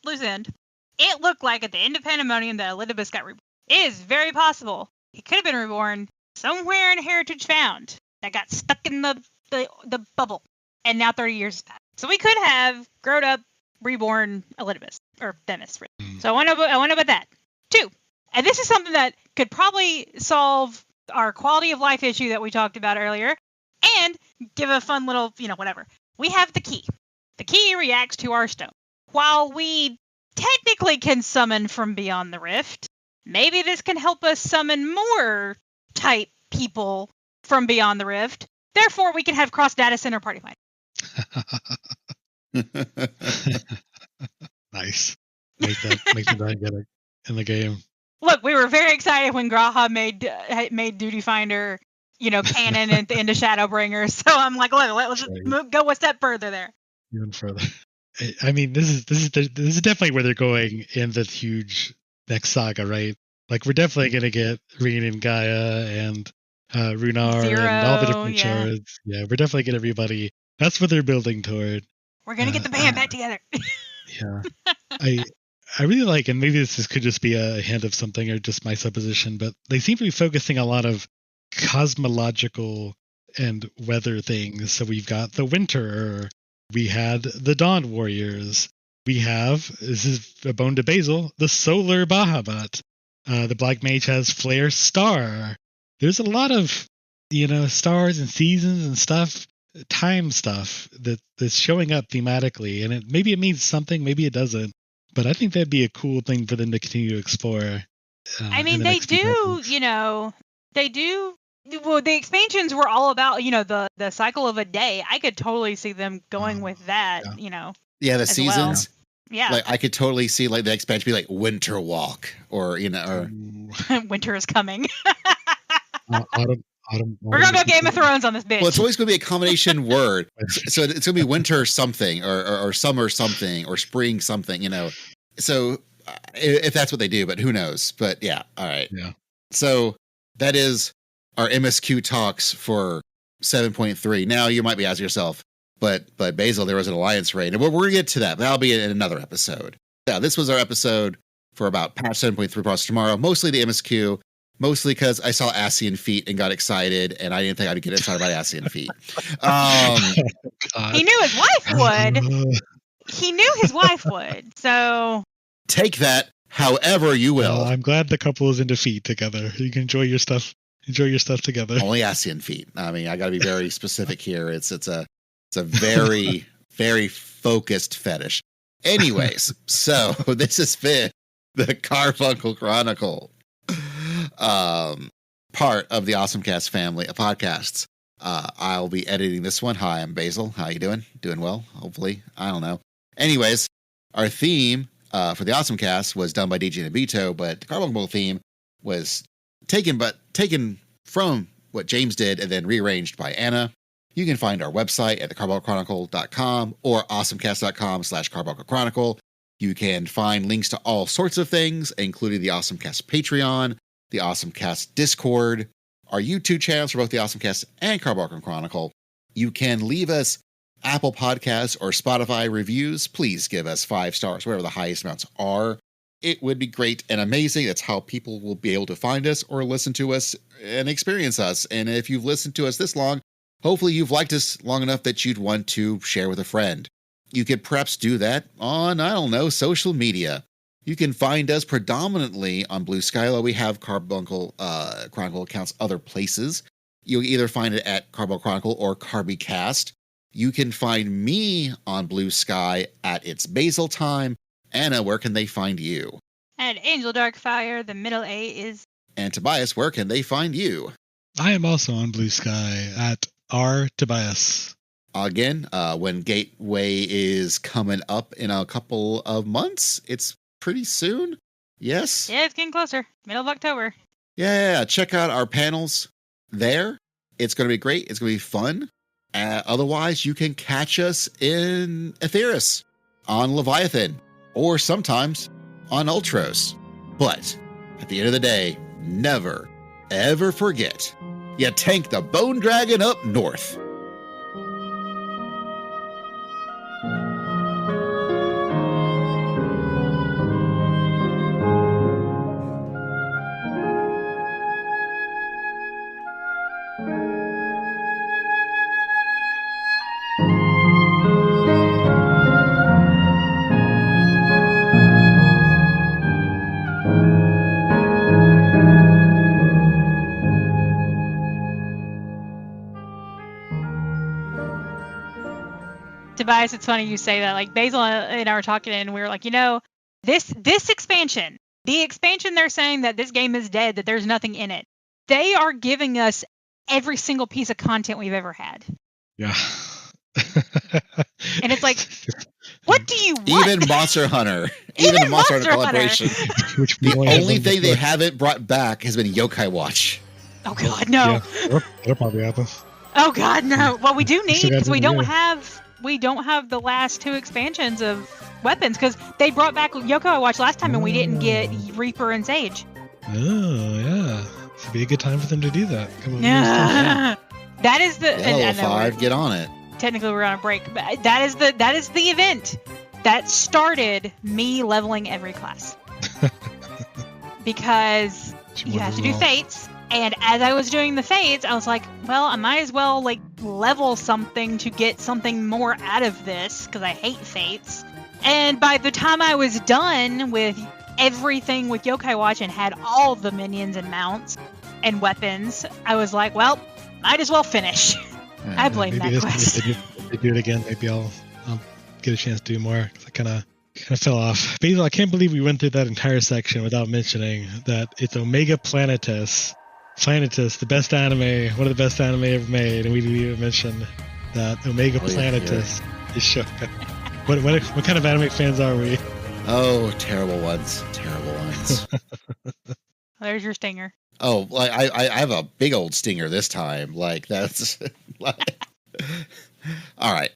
loose end, it looked like at the end of Pandemonium that Elidibus got reborn. It is very possible he could have been reborn somewhere in Heritage Found that got stuck in the bubble, and now 30 years has passed. So we could have grown up, reborn Elidibus or Themis. So I want to put that. 2, and this is something that could probably solve our quality of life issue that we talked about earlier, and give a fun little, whatever. We have the key. The key reacts to our stone. While we technically can summon from beyond the rift, maybe this can help us summon more type people from beyond the rift. Therefore, we can have cross data center party fight. Nice. Make them together in the game. Look, we were very excited when Graha made Duty Finder, canon into Shadowbringers. So I'm like, look, let's just go a step further there. Even further. I mean, this is definitely where they're going in the huge next saga, right? Like we're definitely gonna get Reen and Gaia and Runar Zero, and all the different shards. Yeah, we're definitely getting everybody. That's what they're building toward. We're gonna get the band back together. Yeah, I really like, and maybe this could just be a hint of something or just my supposition, but they seem to be focusing a lot of cosmological and weather things. So we've got the winter. We had the Dawn Warriors. We have, this is a bone to Basil, the Solar Bahamut. The Black Mage has Flare Star. There's a lot of, stars and seasons and stuff, time stuff that's showing up thematically. And maybe it means something, maybe it doesn't. But I think that'd be a cool thing for them to continue to explore. They do. Well, the expansions were all about, the cycle of a day. I could totally see them going with that, Yeah, the seasons. Well. Yeah. Like I could totally see like the expansion be like Winter Walk or Winter is coming. Autumn. We're going to go Game of Thrones on this bitch. Well, it's always going to be a combination word. So it's going to be winter something or summer something or spring something, So if that's what they do, but who knows? But yeah. All right. Yeah. So that is our MSQ talks for 7.3. Now you might be asking yourself, but Basil, there was an alliance raid, and we're going to get to that. That'll be in another episode. Yeah, this was our episode for about patch 7.3 process tomorrow. Mostly the MSQ, mostly because I saw Ascian feet and got excited, and I didn't think I'd get excited about Ascian feet. He knew his wife would. So take that however you will. I'm glad the couple is into feet together. You can enjoy your stuff. Enjoy your stuff together. Only Ascian feet. I mean, I got to be very specific here. It's a very, very focused fetish. Anyways, so this has been the Carbuncle Chronicle, part of the AwesomeCast family of podcasts. I'll be editing this one. Hi, I'm Basil. How you doing? Doing well, hopefully. I don't know. Anyways, our theme for the AwesomeCast was done by DJ Nabito, but the Carbuncle theme was taken from what James did and then rearranged by Anna. You can find our website at thecarbunclechronicle.com or awesomecast.com/Carbuncle Chronicle. You can find links to all sorts of things, including the AwesomeCast Patreon, the AwesomeCast Discord, our YouTube channels for both the AwesomeCast and Carbuncle Chronicle. You can leave us Apple Podcasts or Spotify reviews. Please give us 5 stars, whatever the highest amounts are. It would be great and amazing. That's how people will be able to find us or listen to us and experience us. And if you've listened to us this long, hopefully you've liked us long enough that you'd want to share with a friend. You could perhaps do that on, social media. You can find us predominantly on Blue Sky, although we have Carbuncle Chronicle accounts other places. You'll either find it at Carbuncle Chronicle or CarbyCast. You can find me on Blue Sky at It's Basil Time. Anna, where can they find you? And Angel Darkfire, the middle A is. And Tobias, where can they find you? I am also on Blue Sky at R Tobias. Again, when Gateway is coming up in a couple of months, it's pretty soon. Yes? Yeah, it's getting closer. Middle of October. Yeah, check out our panels there. It's going to be great. It's going to be fun. Otherwise, you can catch us in Aetheris, on Leviathan, or sometimes on Ultros. But at the end of the day, never, ever forget, you tank the Bone Dragon up north. Tobias, it's funny you say that. Like Basil and I were talking, and we were like, this expansion, the expansion, they're saying that this game is dead, that there's nothing in it. They are giving us every single piece of content we've ever had. Yeah. And it's like, what do you want? Even Monster Hunter. Even the Monster Hunter collaboration. The only thing they haven't brought back has been Yokai Watch. Oh, God, no. Yeah, that'll probably happen. Oh, God, no. Well, we do need, because we don't have the last two expansions of weapons, because they brought back Yokai Watch last time, and we didn't get Reaper and Sage. Oh, yeah. It'd be a good time for them to do that. Yeah. That is the... Level 5, get on it. Technically, we're on a break, but that is the event that started me leveling every class. Because you have to do fates, and as I was doing the fates, I was like, well, I might as well level something to get something more out of this, because I hate fates. And by the time I was done with everything with Yokai Watch and had all the minions and mounts and weapons, I was like, well, might as well finish. I blame that quest. If they do it again, maybe I'll get a chance to do more. Cause I kind of fell off. Basil, I can't believe we went through that entire section without mentioning that it's Omega Planetus. Planetus, the best anime, one of the best anime ever made, and we didn't even mention that Omega Planetus is showing. What kind of anime fans are we? Oh, terrible ones. Terrible ones. There's your stinger. Oh, like I have a big old stinger this time. Like that's like... All right.